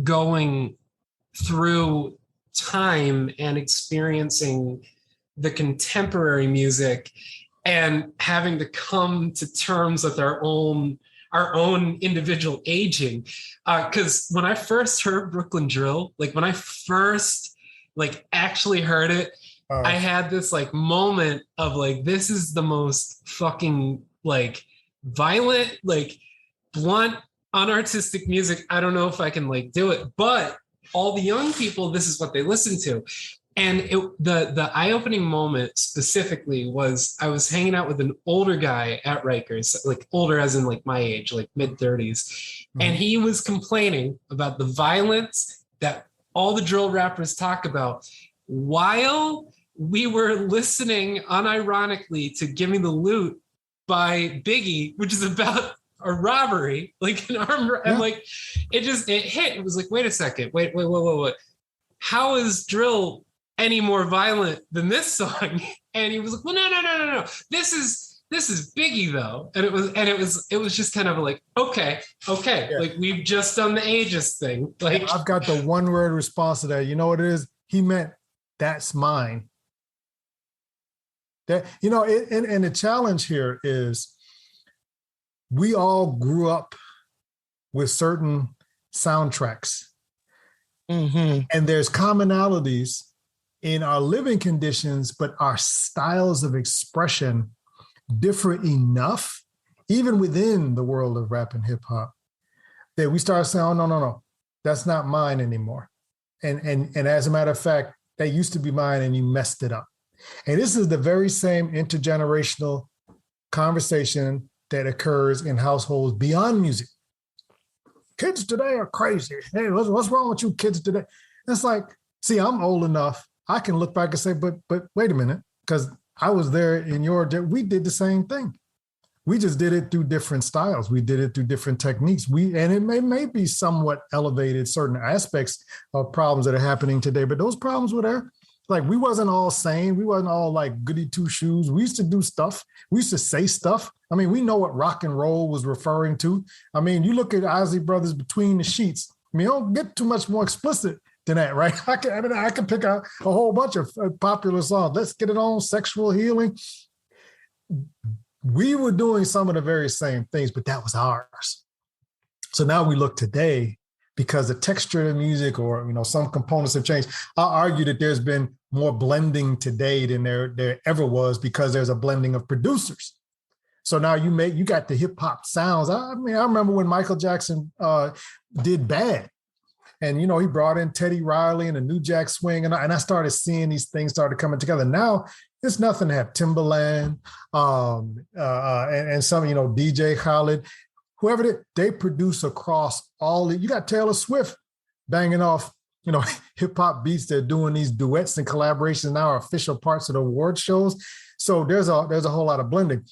going through time and experiencing the contemporary music and having to come to terms with our own our own individual aging. Because when I first heard Brooklyn drill, like when I first like actually heard it, I had this like moment of like, this is the most fucking like violent, like blunt, unartistic music. I don't know if I can like do it, but all the young people, this is what they listen to. And the eye-opening moment specifically was I was hanging out with an older guy at Rikers, like older as in like my age, like mid-30s. Mm-hmm. And he was complaining about the violence that all the drill rappers talk about while we were listening unironically to Gimme the Loot by Biggie, which is about a robbery, like an armed, and like it hit. It was like, wait a second, wait. How is drill any more violent than this song? And he was like, well, no. This is Biggie though. And it was just kind of like, okay. Yeah. Like we've just done the ages thing. Like I've got the one word response to that. You know what it is? He meant that's mine. That, you know, and the challenge here is we all grew up with certain soundtracks. Mm-hmm. And there's commonalities in our living conditions, but our styles of expression differ enough, even within the world of rap and hip hop, that we start saying, oh, no, that's not mine anymore. And as a matter of fact, that used to be mine and you messed it up. And this is the very same intergenerational conversation that occurs in households beyond music. Kids today are crazy. Hey, what's wrong with you kids today? It's like, see, I'm old enough. I can look back and say, but wait a minute, because I was there in we did the same thing. We just did it through different styles. We did it through different techniques. And it may be somewhat elevated certain aspects of problems that are happening today, but those problems were there. Like we wasn't all sane. We wasn't all like goody two shoes. We used to do stuff. We used to say stuff. I mean, we know what rock and roll was referring to. I mean, you look at Ozzy Brothers Between the Sheets. I mean, don't get too much more explicit than that, right? I can pick out a whole bunch of popular songs. Let's Get It On, Sexual Healing. We were doing some of the very same things, but that was ours. So now we look today, because the texture of the music or, you know, some components have changed. I'll argue that there's been more blending today than there ever was, because there's a blending of producers. So now you got the hip hop sounds. I mean, I remember when Michael Jackson did Bad, and, you know, he brought in Teddy Riley and the New Jack Swing. And I started seeing these things started coming together. Now it's nothing to have Timbaland and some, you know, DJ Khaled. Whoever they produce across all. You got Taylor Swift banging off, you know, hip hop beats. They're doing these duets and collaborations now are official parts of the award shows. So there's a whole lot of blending,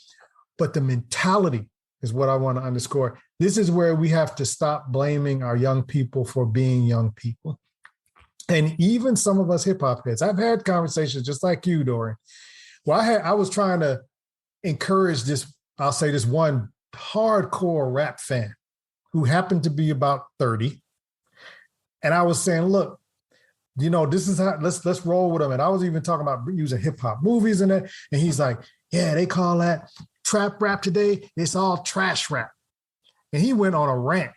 but the mentality is what I want to underscore. This is where we have to stop blaming our young people for being young people. And even some of us hip hop heads, I've had conversations just like you, Dorian. Well, I was trying to encourage this, I'll say this one hardcore rap fan who happened to be about 30. And I was saying, look, you know, this is how, let's roll with him. And I was even talking about using hip hop movies and that. And he's like, yeah, they call that trap rap today. It's all trash rap. And he went on a rant,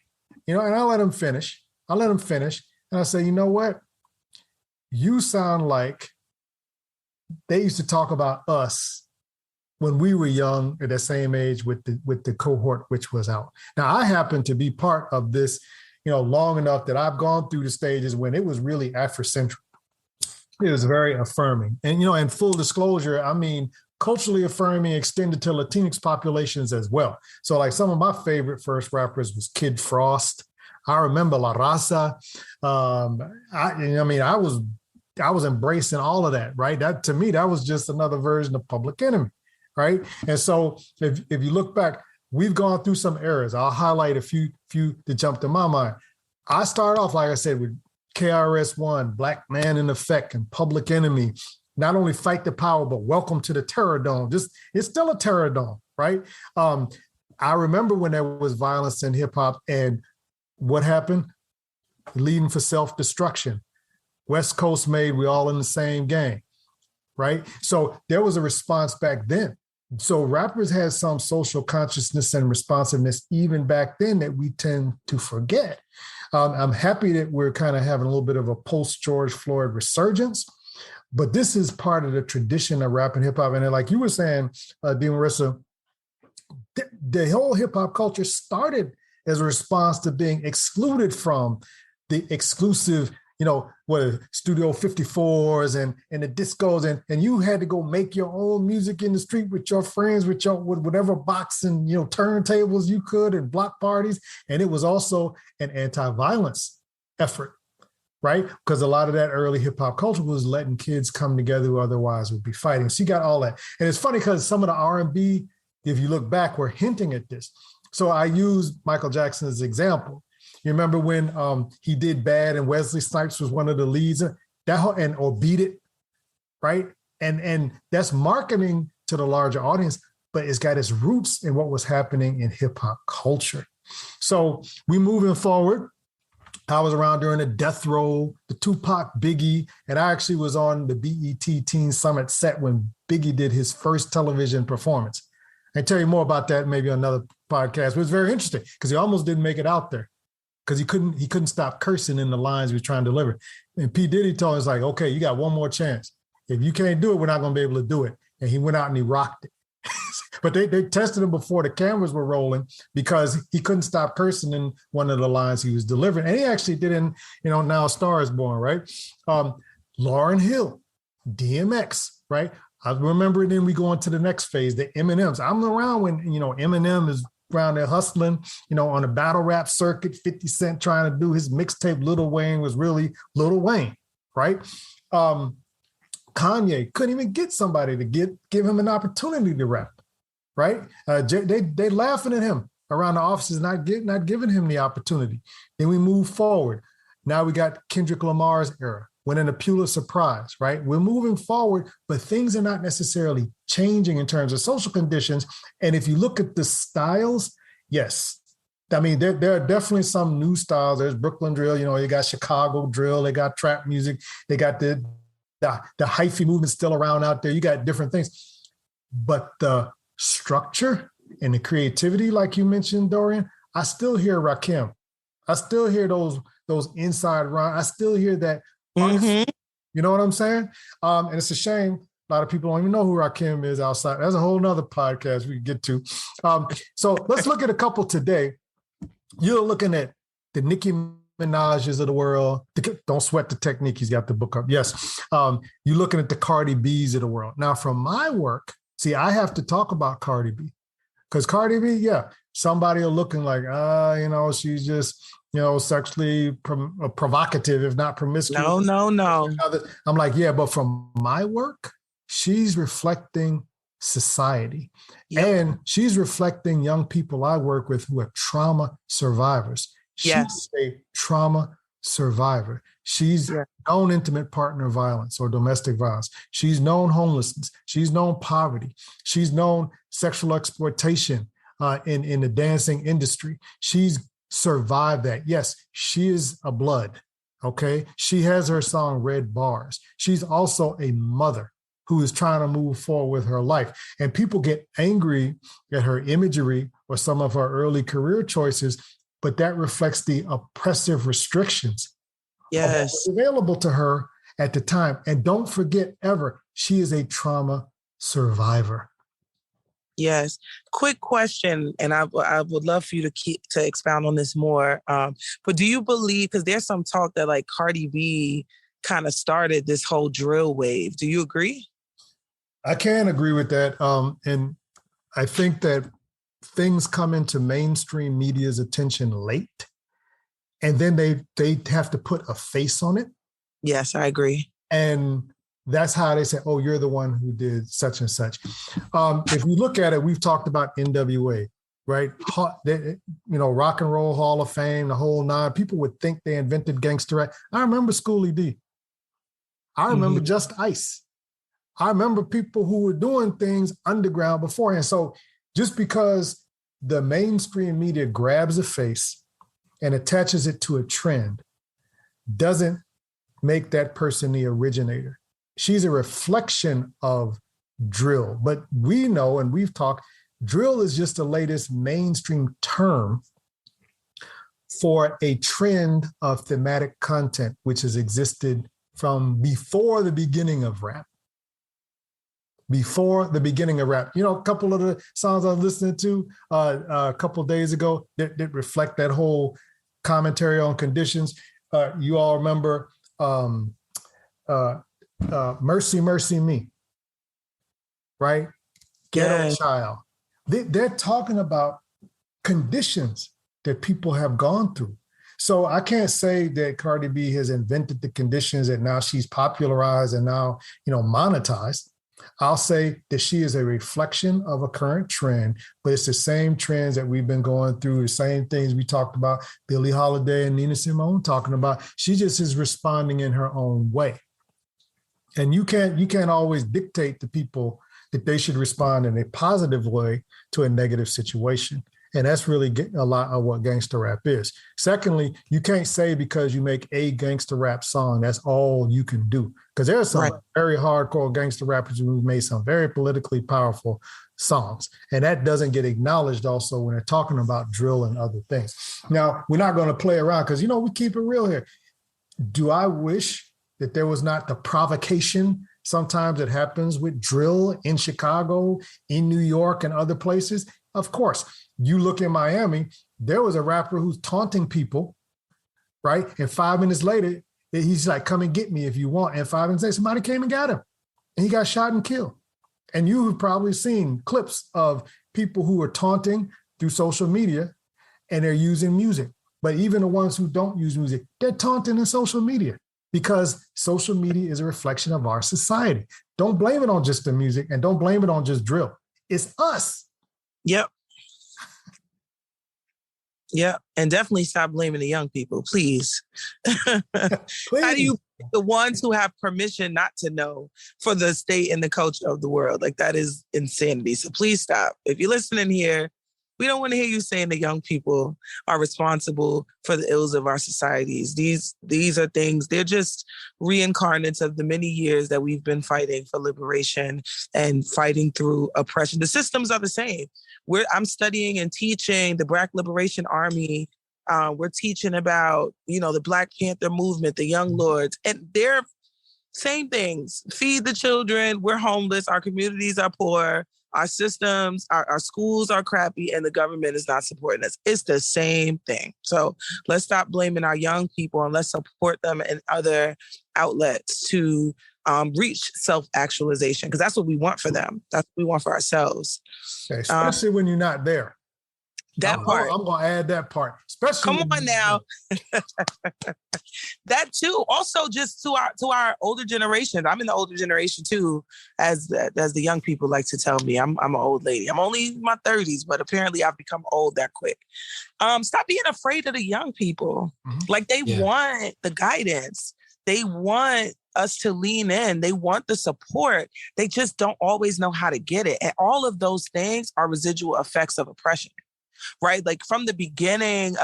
you know, and I let him finish. And I say, you know what? You sound like they used to talk about us when we were young at the same age with the cohort which was out. Now, I happen to be part of this, you know, long enough that I've gone through the stages when it was really Afrocentric. It was very affirming. And, you know, and full disclosure, I mean, culturally affirming extended to Latinx populations as well. So like some of my favorite first rappers was Kid Frost. I remember La Raza. I was embracing all of that, right? That to me, that was just another version of Public Enemy, right? And so if you look back, we've gone through some eras. I'll highlight a few that jumped in my mind. I started off, like I said, with KRS-One, Black Man in Effect, and Public Enemy. Not only Fight the Power, but Welcome to the Terror Dome. It's still a terror dome, right? I remember when there was violence in hip hop and what happened? Leading for self-destruction. West Coast made, we all in the same gang, right? So there was a response back then So rappers had some social consciousness and responsiveness even back then that we tend to forget. I'm happy that we're kind of having a little bit of a post-George Floyd resurgence, but this is part of the tradition of rap and hip hop. And like you were saying, D. Marissa, the whole hip hop culture started as a response to being excluded from the exclusive, Studio 54s and the discos, and you had to go make your own music in the street with your friends, with whatever box and turntables you could and block parties. And it was also an anti-violence effort, right? Because a lot of that early hip hop culture was letting kids come together who otherwise would be fighting. So you got all that. And it's funny because some of the R&B, if you look back, were hinting at this. So I use Michael Jackson as an example. You remember when he did Bad and Wesley Snipes was one of the leads, or Beat It, right? And that's marketing to the larger audience, but it's got its roots in what was happening in hip hop culture. So we moving forward. I was around during the Death Row, the Tupac, Biggie, and I actually was on the BET Teen Summit set when Biggie did his first television performance. I tell you more about that maybe on another podcast, but it's very interesting because he almost didn't make it out there because he couldn't stop cursing in the lines he was trying to deliver. And P. Diddy told us, like, okay, you got one more chance. If you can't do it, we're not going to be able to do it. And he went out and he rocked it. But they tested him before the cameras were rolling because he couldn't stop cursing in one of the lines he was delivering. And he actually did in, Now a Star Is Born, right? Lauryn Hill, DMX, right? I remember then we go into the next phase, the Eminems. I'm around when, Eminem is around there hustling, on the battle rap circuit, 50 Cent trying to do his mixtape. Lil Wayne was really Lil Wayne, right? Kanye couldn't even get somebody to give him an opportunity to rap, right? They laughing at him around the offices, not giving him the opportunity. Then we move forward. Now we got Kendrick Lamar's era, winning a Pulitzer Prize, right? We're moving forward, but things are not necessarily changing in terms of social conditions. And if you look at the styles, yes, I mean, there are definitely some new styles. There's Brooklyn drill, you got Chicago drill, they got trap music, they got the hyphy movement still around out there. You got different things, but the structure and the creativity, like you mentioned, Dorian, I still hear Rakim. I still hear those inside rhymes. I still hear that. Mm-hmm. You know what I'm saying? And it's a shame. A lot of people don't even know who Rakim is outside. That's a whole nother podcast we can get to. So let's look at a couple today. You're looking at the Nicki Minaj's of the world. Don't sweat the technique. He's got the book up. Yes. You're looking at the Cardi B's of the world. Now, from my work, see, I have to talk about Cardi B because Cardi B, yeah, somebody are looking like, she's just, sexually provocative, if not promiscuous. No. I'm like, yeah, but from my work, she's reflecting society. Yep. And she's reflecting young people I work with who are trauma survivors. She's a trauma survivor. She's known intimate partner violence or domestic violence. She's known homelessness. She's known poverty. She's known sexual exploitation in the dancing industry. She's survived that. Yes, she is a blood, okay? She has her song Red Bars. She's also a mother who is trying to move forward with her life. And people get angry at her imagery or some of her early career choices, but that reflects the oppressive restrictions available to her at the time. And don't forget ever, she is a trauma survivor. Yes. Quick question, and I would love for you to expound on this more. But do you believe, because there's some talk that like Cardi B kind of started this whole drill wave. Do you agree? I can agree with that. And I think that things come into mainstream media's attention late, and then they have to put a face on it. Yes, I agree. And that's how they say, oh, you're the one who did such and such. If we look at it, we've talked about NWA, right? Rock and Roll Hall of Fame, the whole nine. People would think they invented gangster rap. I remember Schoolie D. I remember Just Ice. I remember people who were doing things underground beforehand. So just because the mainstream media grabs a face and attaches it to a trend doesn't make that person the originator. She's a reflection of drill. But we know, and we've talked, drill is just the latest mainstream term for a trend of thematic content, which has existed from before the beginning of rap. Before the beginning of rap. A couple of the songs I was listening to a couple of days ago that reflect that whole commentary on conditions. You all remember Mercy, Mercy Me, right? Ghetto Child. They're talking about conditions that people have gone through. So I can't say that Cardi B has invented the conditions that now she's popularized and now, monetized. I'll say that she is a reflection of a current trend, but it's the same trends that we've been going through, the same things we talked about, Billie Holiday and Nina Simone talking about. She just is responding in her own way. And you can't always dictate to people that they should respond in a positive way to a negative situation. And that's really a lot of what gangster rap is. Secondly, you can't say because you make a gangster rap song, that's all you can do. Because there are some very hardcore gangster rappers who've made some very politically powerful songs. And that doesn't get acknowledged also when they're talking about drill and other things. Now, we're not going to play around because, we keep it real here. Do I wish that there was not the provocation sometimes that happens with drill in Chicago, in New York, and other places? Of course. You look in Miami, there was a rapper who's taunting people, right? And 5 minutes later, he's like, come and get me if you want. And 5 minutes later, somebody came and got him. And he got shot and killed. And you have probably seen clips of people who are taunting through social media and they're using music. But even the ones who don't use music, they're taunting in social media because social media is a reflection of our society. Don't blame it on just the music and don't blame it on just drill. It's us. Yep. Yeah, and definitely stop blaming the young people, please. Please. How do you pick the ones who have permission not to know for the state and the culture of the world? Like, that is insanity. So please stop. If you're listening here, we don't want to hear you saying the young people are responsible for the ills of our societies. These are things, they're just reincarnates of the many years that we've been fighting for liberation and fighting through oppression. The systems are the same. I'm studying and teaching the Black Liberation Army. We're teaching about, the Black Panther movement, the Young Lords, and they're same things. Feed the children. We're homeless. Our communities are poor. Our systems, our schools are crappy, and the government is not supporting us. It's the same thing. So let's stop blaming our young people and let's support them in other outlets to reach self-actualization, because that's what we want for them. That's what we want for ourselves. Okay, especially when you're not there. That part. I'm going to add that part. Especially. Come on now. That too. Also, just to our older generation. I'm in the older generation too, as the young people like to tell me. I'm an old lady. I'm only in my 30s, but apparently I've become old that quick. Stop being afraid of the young people. Mm-hmm. Like, they want the guidance. They want us to lean in. They want the support. They just don't always know how to get it. And all of those things are residual effects of oppression. Right? Like, from the beginning,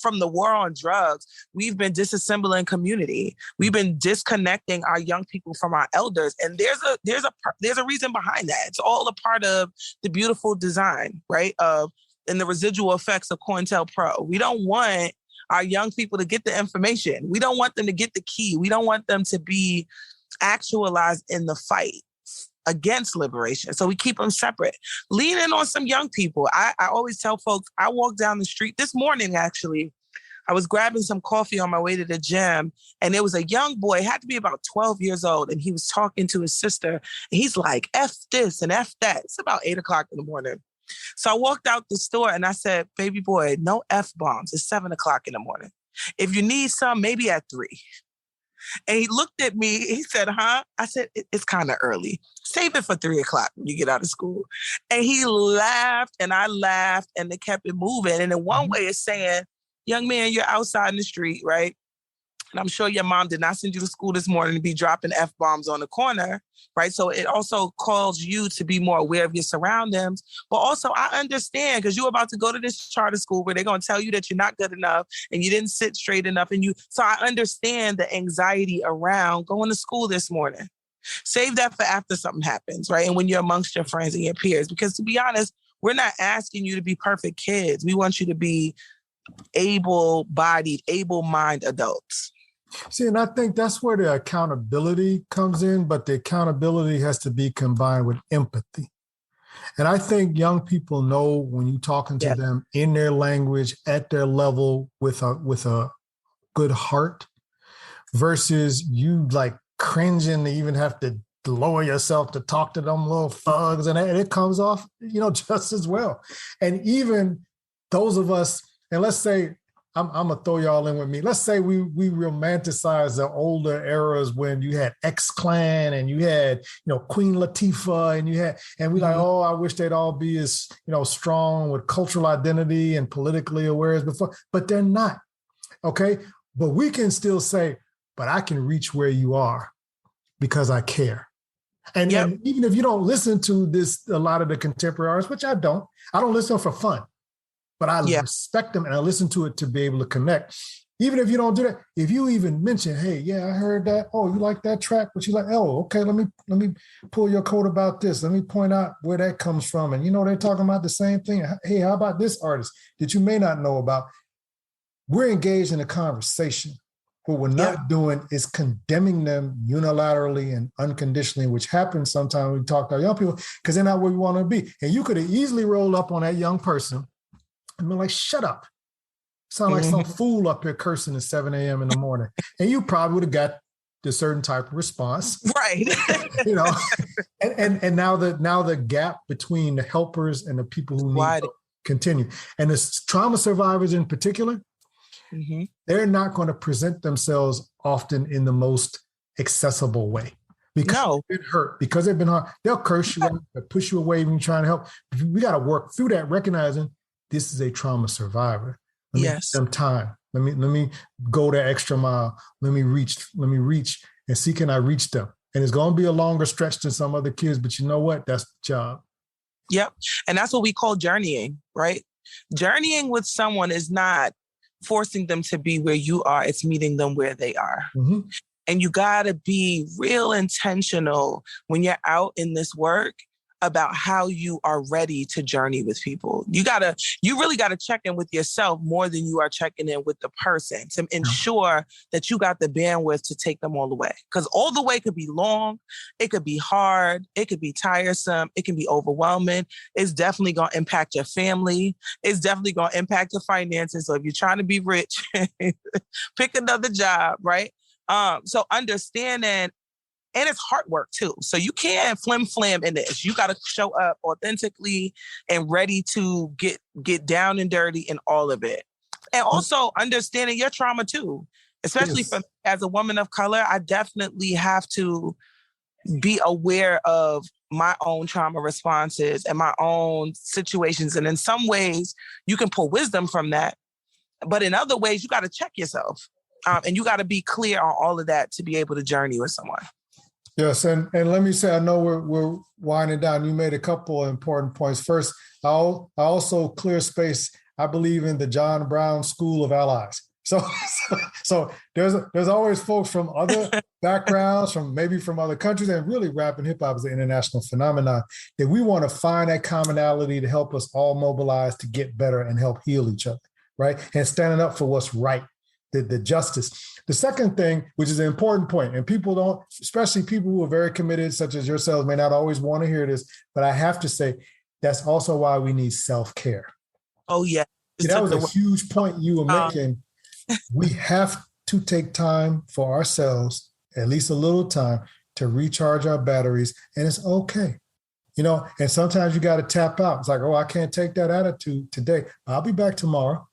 from the war on drugs, we've been disassembling community. We've been disconnecting our young people from our elders. And there's a reason behind that. It's all a part of the beautiful design, right? And the residual effects of COINTELPRO. We don't want our young people to get the information. We don't want them to get the key. We don't want them to be actualized in the fight against liberation. So we keep them separate. Lean in on some young people. I always tell folks, I walked down the street this morning, actually. I was grabbing some coffee on my way to the gym, and there was a young boy, had to be about 12 years old, and he was talking to his sister. And he's like, F this and F that. It's about 8 o'clock in the morning. So I walked out the store and I said, baby boy, no F-bombs. It's 7 o'clock in the morning. If you need some, maybe at 3. And he looked at me, he said, huh? I said, it's kind of early. Save it for 3 o'clock when you get out of school. And he laughed and I laughed and they kept it moving. And in one way it's saying, young man, you're outside in the street, right? And I'm sure your mom did not send you to school this morning to be dropping F-bombs on the corner, right? So it also calls you to be more aware of your surroundings. But also I understand, because you're about to go to this charter school where they're going to tell you that you're not good enough and you didn't sit straight enough. So I understand the anxiety around going to school this morning. Save that for after something happens, right? And when you're amongst your friends and your peers, because to be honest, we're not asking you to be perfect kids. We want you to be able-bodied, able-minded adults. See, and I think that's where the accountability comes in, but the accountability has to be combined with empathy. And I think young people know when you're talking to them in their language, at their level, with a good heart, versus you like cringing to even have to lower yourself to talk to them little thugs, and it comes off, just as well. And even those of us, and let's say, I'm gonna throw y'all in with me. Let's say we romanticize the older eras when you had X-Clan and you had, Queen Latifah and we like, oh, I wish they'd all be as, strong with cultural identity and politically aware as before, but they're not. Okay. But we can still say, but I can reach where you are because I care. And even if you don't listen to a lot of the contemporary artists, which I don't listen for fun. But I respect them and I listen to it to be able to connect. Even if you don't do that, if you even mention, hey, I heard that. Oh, you like that track? But you like, oh, okay, let me pull your coat about this. Let me point out where that comes from. And they're talking about the same thing. Hey, how about this artist that you may not know about? We're engaged in a conversation. What we're not doing is condemning them unilaterally and unconditionally, which happens sometimes when we talk to our young people, because they're not where we want to be. And you could have easily rolled up on that young person and been like, shut up. Sound like some fool up here cursing at 7 a.m. in the morning. And you probably would have got a certain type of response. Right. And now the gap between the helpers and the people who need help continue. And the trauma survivors in particular, they're not going to present themselves often in the most accessible way. Because they've been hurt, because they've been hurt. They'll curse you out, they'll push you away when you're trying to help. We got to work through that, recognizing this is a trauma survivor. Let me give them time. Let me go the extra mile. Let me reach and see, can I reach them? And it's going to be a longer stretch than some other kids, but you know what? That's the job. Yep. And that's what we call journeying, right? Journeying with someone is not forcing them to be where you are. It's meeting them where they are. And you got to be real intentional when you're out in this work about how you are ready to journey with people. You really got to check in with yourself more than you are checking in with the person to ensure that you got the bandwidth to take them all the way. Because all the way could be long, it could be hard, it could be tiresome, it can be overwhelming. It's definitely going to impact your family. It's definitely going to impact your finances. So if you're trying to be rich, pick another job, right? So understanding. And it's hard work too. So you can't flim-flam in this. You got to show up authentically and ready to get down and dirty in all of it. And also understanding your trauma too, especially as a woman of color. I definitely have to be aware of my own trauma responses and my own situations. And in some ways, you can pull wisdom from that. But in other ways, you got to check yourself. And you got to be clear on all of that to be able to journey with someone. Yes, and let me say, I know we're winding down. You made a couple of important points. First, I also clear space. I believe in the John Brown School of Allies. So there's always folks from other backgrounds, from other countries, and really rap and hip hop is an international phenomenon that we want to find that commonality to help us all mobilize to get better and help heal each other, right? And standing up for what's right, the justice. The second thing, which is an important point, and people don't, especially people who are very committed, such as yourselves, may not always want to hear this, but I have to say, that's also why we need self-care. Oh, yeah. See, that was a huge point you were making. We have to take time for ourselves, at least a little time, to recharge our batteries, and it's okay. And sometimes you got to tap out. It's like, oh, I can't take that attitude today. I'll be back tomorrow.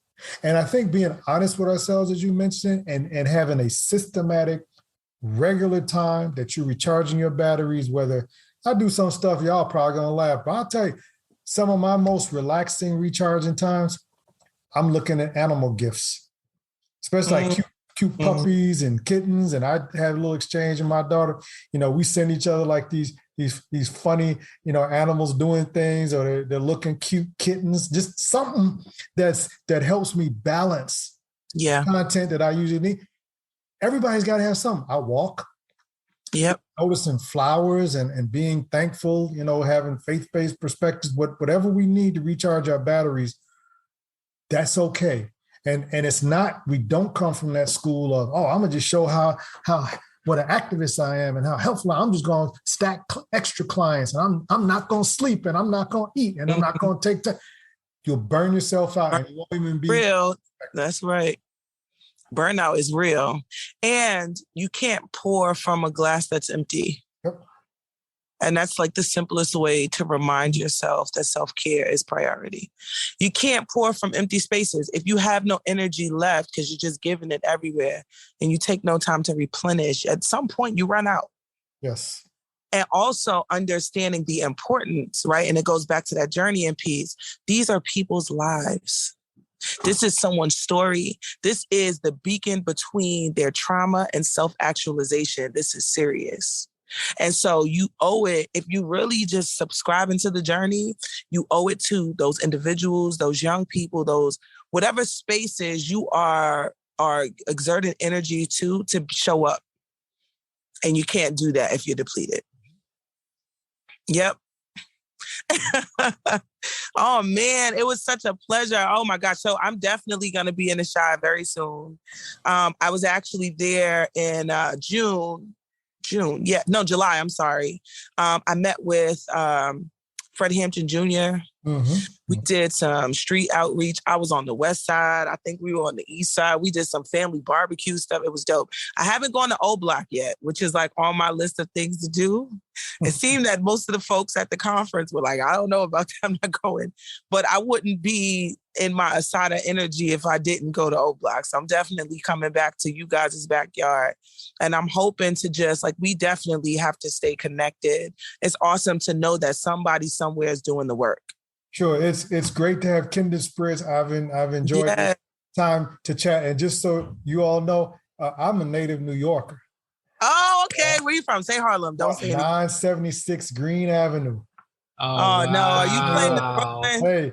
And I think being honest with ourselves, as you mentioned, and having a systematic, regular time that you're recharging your batteries, whether I do some stuff, y'all probably going to laugh, but I'll tell you, some of my most relaxing recharging times, I'm looking at animal gifts, especially like cute puppies and kittens. And I have a little exchange with my daughter. We send each other like these funny, animals doing things, or they're looking cute kittens, just something that helps me balance content that I usually need. Everybody's got to have something. I walk. Yep. noticing flowers and being thankful, having faith-based perspectives, whatever we need to recharge our batteries, that's okay. And it's not, we don't come from that school of, I'm gonna just show how what an activist I am and how helpful I'm just gonna stack extra clients and I'm not gonna sleep and I'm not gonna eat and I'm not gonna take time. You'll burn yourself out and you won't even be real. That's right. Burnout is real. And you can't pour from a glass that's empty. Yep. And that's like the simplest way to remind yourself that self-care is priority. You can't pour from empty spaces. If you have no energy left because you're just giving it everywhere and you take no time to replenish, at some point you run out. Yes. And also understanding the importance, right? And it goes back to that journey in peace. These are people's lives. This is someone's story. This is the beacon between their trauma and self-actualization. This is serious. And so you owe it, if you really just subscribe into the journey, you owe it to those individuals, those young people, those whatever spaces you are exerting energy to show up. And you can't do that if you're depleted. Yep. Oh man, it was such a pleasure. Oh my gosh. So I'm definitely going to be in the Chi very soon. I was actually there in July. I'm sorry. I met with Fred Hampton Jr. Mm-hmm. We did some street outreach. I was on the west side. I think we were on the east side. We did some family barbecue stuff. It was dope. I haven't gone to O Block yet, which is like on my list of things to do. It seemed that most of the folks at the conference were like, I don't know about that. I'm not going. But I wouldn't be in my Asada energy if I didn't go to O Block. So I'm definitely coming back to you guys' backyard. And I'm hoping to just we definitely have to stay connected. It's awesome to know that somebody somewhere is doing the work. Sure. It's great to have kindred spirits. I've enjoyed this time to chat. And just so you all know, I'm a native New Yorker. Oh, okay. Where you from? Say Harlem. Don't say anything. 976 Green Avenue. Oh no, you claim the Brooklyn. Hey,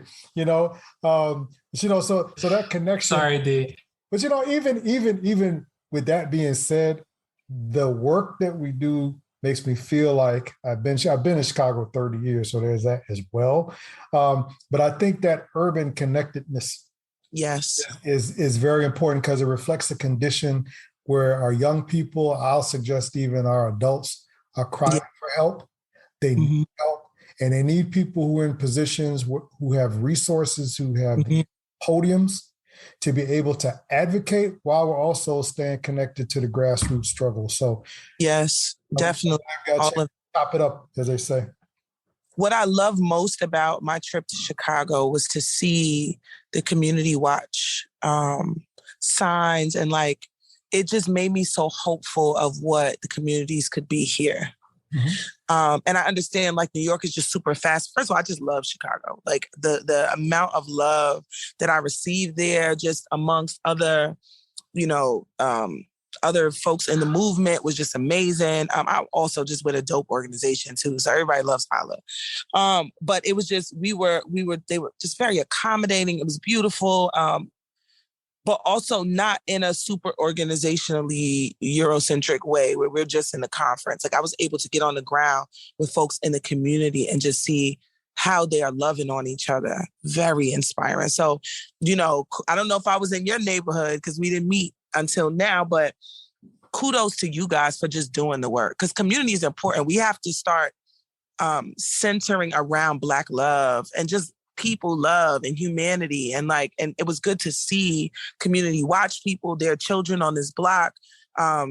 so that connection. Sorry, D. But even with that being said, the work that we do makes me feel like I've been in Chicago 30 years, so there's that as well. But I think that urban connectedness, yes, is very important because it reflects a condition where our young people, I'll suggest even our adults, are crying for help. They need help, and they need people who are in positions who have resources, who have podiums to be able to advocate while we're also staying connected to the grassroots struggle. So yes, definitely. Top it up, as they say. What I love most about my trip to Chicago was to see the community watch signs, and it just made me so hopeful of what the communities could be here. And I understand New York is just super fast. First of all, I just love Chicago. The amount of love that I received there just amongst other, other folks in the movement was just amazing. I also just with a dope organization too. So everybody loves Holla. But it was just, they were just very accommodating. It was beautiful. But also not in a super organizationally Eurocentric way where we're just in the conference. I was able to get on the ground with folks in the community and just see how they are loving on each other. Very inspiring. So, I don't know if I was in your neighborhood because we didn't meet until now, but kudos to you guys for just doing the work because community is important. We have to start centering around Black love and just people love and humanity. And it was good to see community watch people, their children on this block.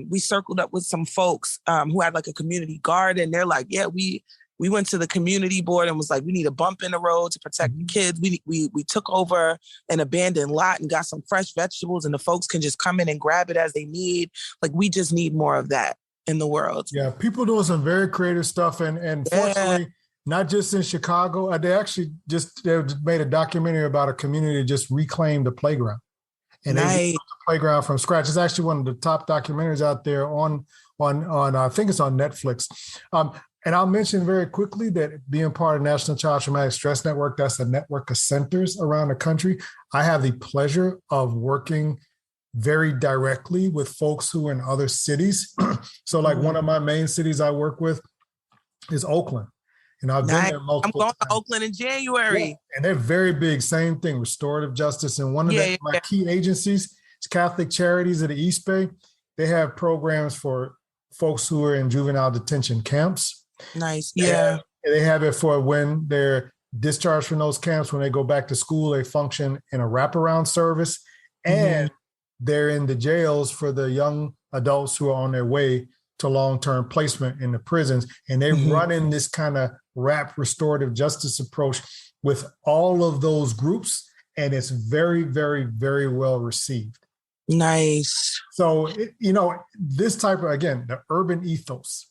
We circled up with some folks who had a community garden. They're we went to the community board and was we need a bump in the road to protect the kids. We took over an abandoned lot and got some fresh vegetables and the folks can just come in and grab it as they need. We just need more of that in the world. Yeah, people doing some very creative stuff. And fortunately, not just in Chicago. They actually they made a documentary about a community that just reclaimed the playground. And they built the playground from scratch. It's actually one of the top documentaries out there on I think it's on Netflix. And I'll mention very quickly that being part of National Child Traumatic Stress Network, that's a network of centers around the country. I have the pleasure of working very directly with folks who are in other cities. So like one of my main cities I work with is Oakland. And I've been there multiple times. I'm going to Oakland in January. Yeah. And they're very big, same thing, restorative justice. And one of my key agencies is Catholic Charities of the East Bay. They have programs for folks who are in juvenile detention camps. Nice. Yeah. And they have it for when they're discharged from those camps, when they go back to school, they function in a wraparound service. And they're in the jails for the young adults who are on their way to long-term placement in the prisons. And they're running this kind of restorative justice approach with all of those groups. And it's very, very, very well received. Nice. So, this type of, again, the urban ethos.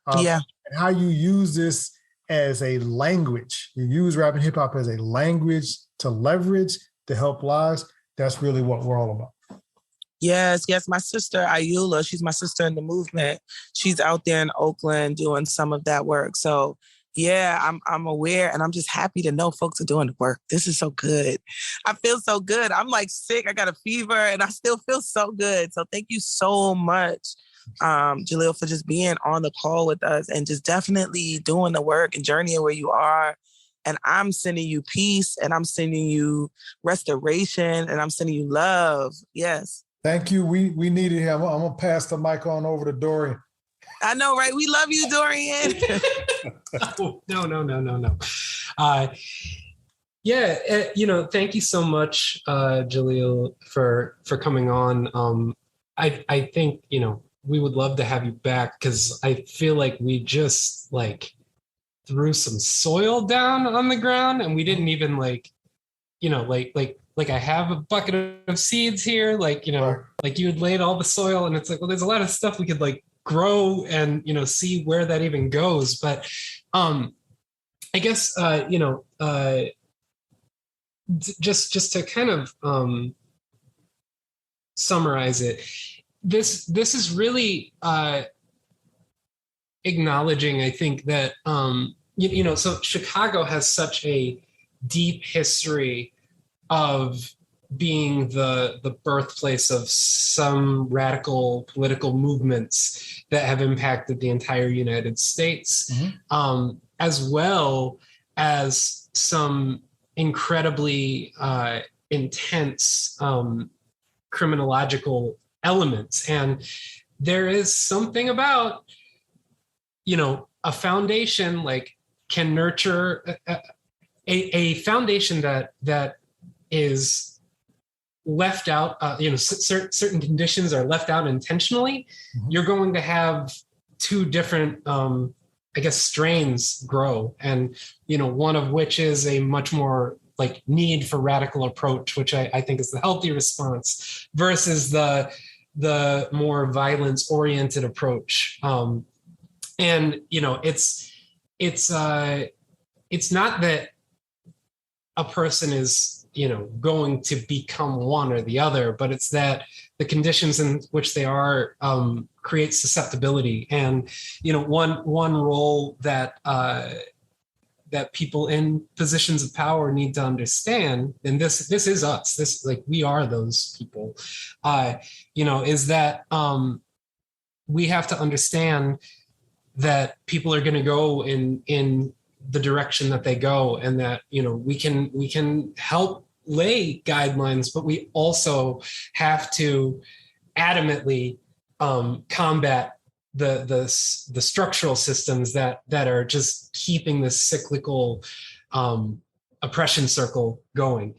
And how you use this as a language. You use rap and hip hop as a language to leverage, to help lives. That's really what we're all about. Yes. My sister, Ayula, she's my sister in the movement. She's out there in Oakland doing some of that work. So yeah, I'm aware, and I'm just happy to know folks are doing the work. This is so good. I feel so good. I'm like sick. I got a fever and I still feel so good. So thank you so much, Jaleel, for just being on the call with us and just definitely doing the work and journeying where you are. And I'm sending you peace, and I'm sending you restoration, and I'm sending you love. Yes. Thank you. We needed him. I'm going to pass the mic on over to Dorian. I know, right? We love you, Dorian. No. Thank you so much, Jaleel, for coming on. I think, we would love to have you back, because I feel like we just threw some soil down on the ground, and we didn't even I have a bucket of seeds here, you had laid all the soil, and it's there's a lot of stuff we could grow and, see where that even goes. But I guess, just to kind of summarize it, this is really acknowledging, I think, that, so Chicago has such a deep history of being the birthplace of some radical political movements that have impacted the entire United States, as well as some incredibly intense criminological elements. And there is something about, a foundation can nurture a foundation that is left out, certain conditions are left out intentionally. You're going to have two different, strains grow. And, one of which is a much more need for radical approach, which I think is the healthy response, versus the more violence oriented approach. And, it's not that a person is, going to become one or the other, but it's that the conditions in which they are create susceptibility. And, one role that that people in positions of power need to understand, and this is us, we are those people, is that we have to understand that people are going to go in the direction that they go, and that, we can help lay guidelines, but we also have to adamantly combat the structural systems that are just keeping this cyclical oppression circle going.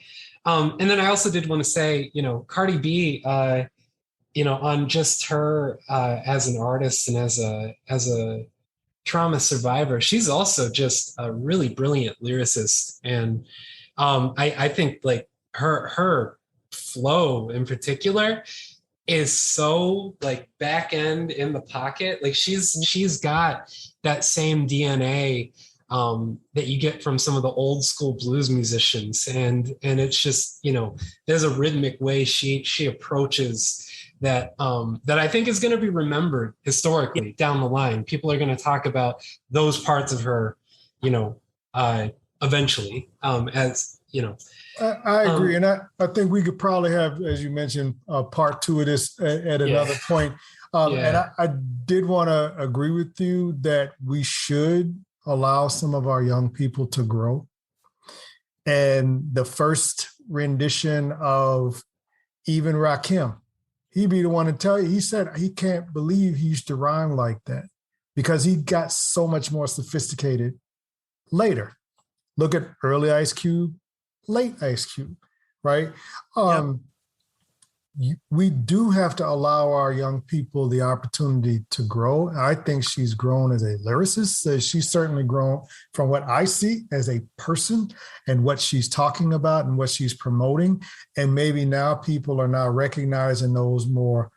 And then I also did want to say, Cardi B, on just her as an artist and as a trauma survivor, she's also just a really brilliant lyricist. And I think her flow in particular is so back end in the pocket. She's got that same DNA that you get from some of the old school blues musicians. And it's just, there's a rhythmic way she approaches that I think is going to be remembered historically down the line. People are going to talk about those parts of her, eventually, as I agree. And I think we could probably have, as you mentioned, part two of this at another point. And I did want to agree with you that we should allow some of our young people to grow. And the first rendition of even Rakim, he'd be the one to tell you, he said he can't believe he used to rhyme like that because he got so much more sophisticated later. Look at early Ice Cube, late Ice Cube, right? We do have to allow our young people the opportunity to grow. I think she's grown as a lyricist. She's certainly grown from what I see as a person and what she's talking about and what she's promoting. And maybe now people are now recognizing those more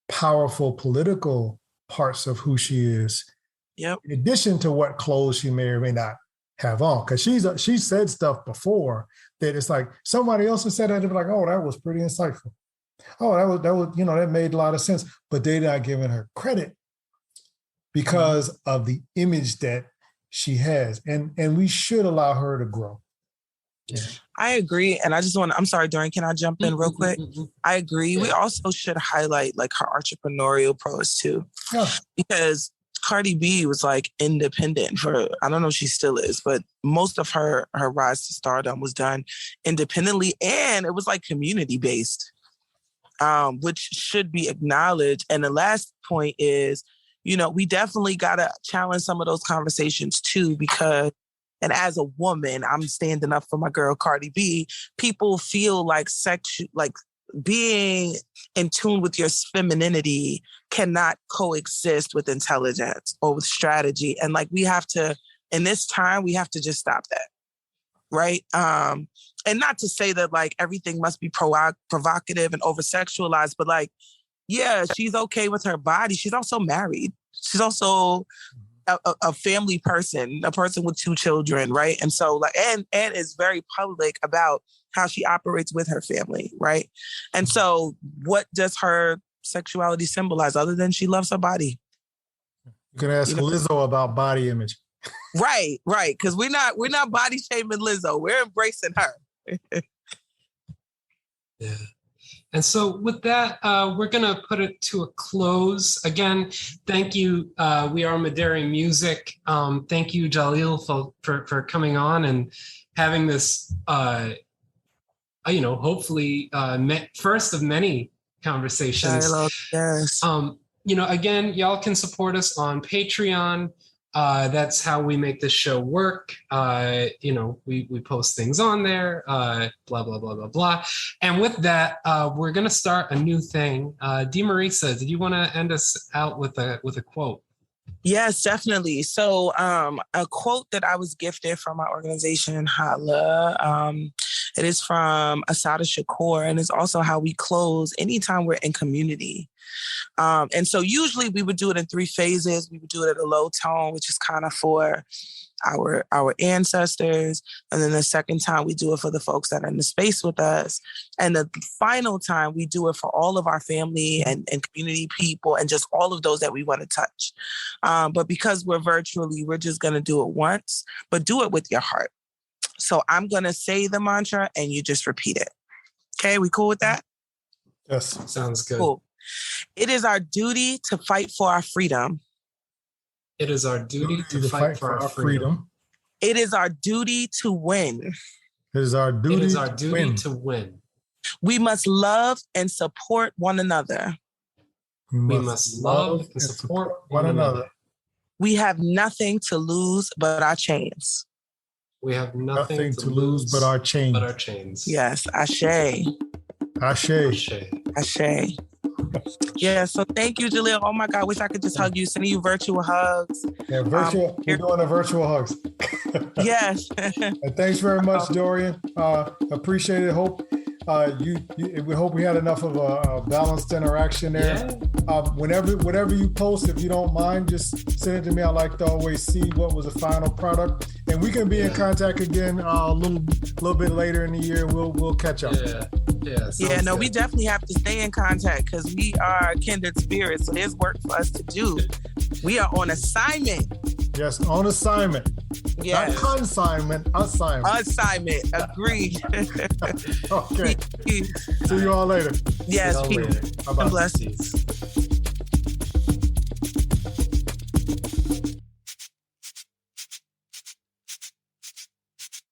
powerful political parts of who she is. Yep. In addition to what clothes she may or may not have on. Because she said stuff before that it's like somebody else has said that, they'd be like, oh, that was pretty insightful. Oh, that was, that made a lot of sense. But they're not giving her credit because of the image that she has. And we should allow her to grow. Yeah. I agree. And I just I'm sorry, Dorian, can I jump in real quick? I agree. Yeah. We also should highlight like her entrepreneurial prowess too. Yeah. Because Cardi B was like independent for, I don't know if she still is, but most of her rise to stardom was done independently and it was like community based. Which should be acknowledged. And the last point is, we definitely got to challenge some of those conversations too, because, and as a woman, I'm standing up for my girl Cardi B, people feel like being in tune with your femininity cannot coexist with intelligence or with strategy. And like we have to, in this time, we have to just stop that. Right. And not to say that like everything must be provocative and over-sexualized, but like, yeah, she's okay with her body. She's also married. She's also a family person, a person with 2 children. Right. And so like, and is very public about how she operates with her family. Right. And so what does her sexuality symbolize other than she loves her body? You can ask Lizzo about body image. Right. Because we're not body shaming Lizzo. We're embracing her. Yeah. And so with that, we're going to put it to a close. Again, thank you. We are Maderi Music. Thank you, Jaleel, for coming on and having this, hopefully first of many conversations. Yes. Again, y'all can support us on Patreon. That's how we make this show work. We post things on there, blah, blah, blah, blah, blah. And with that, we're going to start a new thing. DeMarisa, did you want to end us out with a quote? Yes, definitely. So a quote that I was gifted from my organization, Hala, it is from Asada Shakur, and it's also how we close anytime we're in community. And so usually we would do it in 3 phases. We would do it at a low tone, which is kind of for our ancestors. And then the second time we do it for the folks that are in the space with us. And the final time we do it for all of our family and community people and just all of those that we want to touch. But because we're virtually, we're just going to do it once, but do it with your heart. So I'm going to say the mantra and you just repeat it. Okay, we cool with that? Yes. Sounds good. Cool. It is our duty to fight for our freedom. It is our duty to fight for our freedom. It is our duty to win. It is our duty to win. We must love and support one another. We must love and support one another. We have nothing to lose but our chains. We have nothing to lose but our chains. Yes, Ashe. Ashe. Ashe. Yeah, so thank you, Jaleel. Oh my God, I wish I could just hug you, sending you virtual hugs. Yeah, we're doing a virtual hugs. Yes. And thanks very much, Dorian. Appreciate it. Hope we hope we had enough of a balanced interaction there. Yeah. Whenever you post, if you don't mind, just send it to me. I like to always see what was the final product, and we can be in contact again a little bit later in the year. We'll catch up. Yeah. No, we definitely have to stay in contact because we are kindred spirits. So there's work for us to do. We are on assignment. Yes, on assignment. Yes. Not consignment, assignment. Assignment. Agreed. Okay. Peace. See you all later. Yes, See y'all peace. later. Bye-bye. And blessings.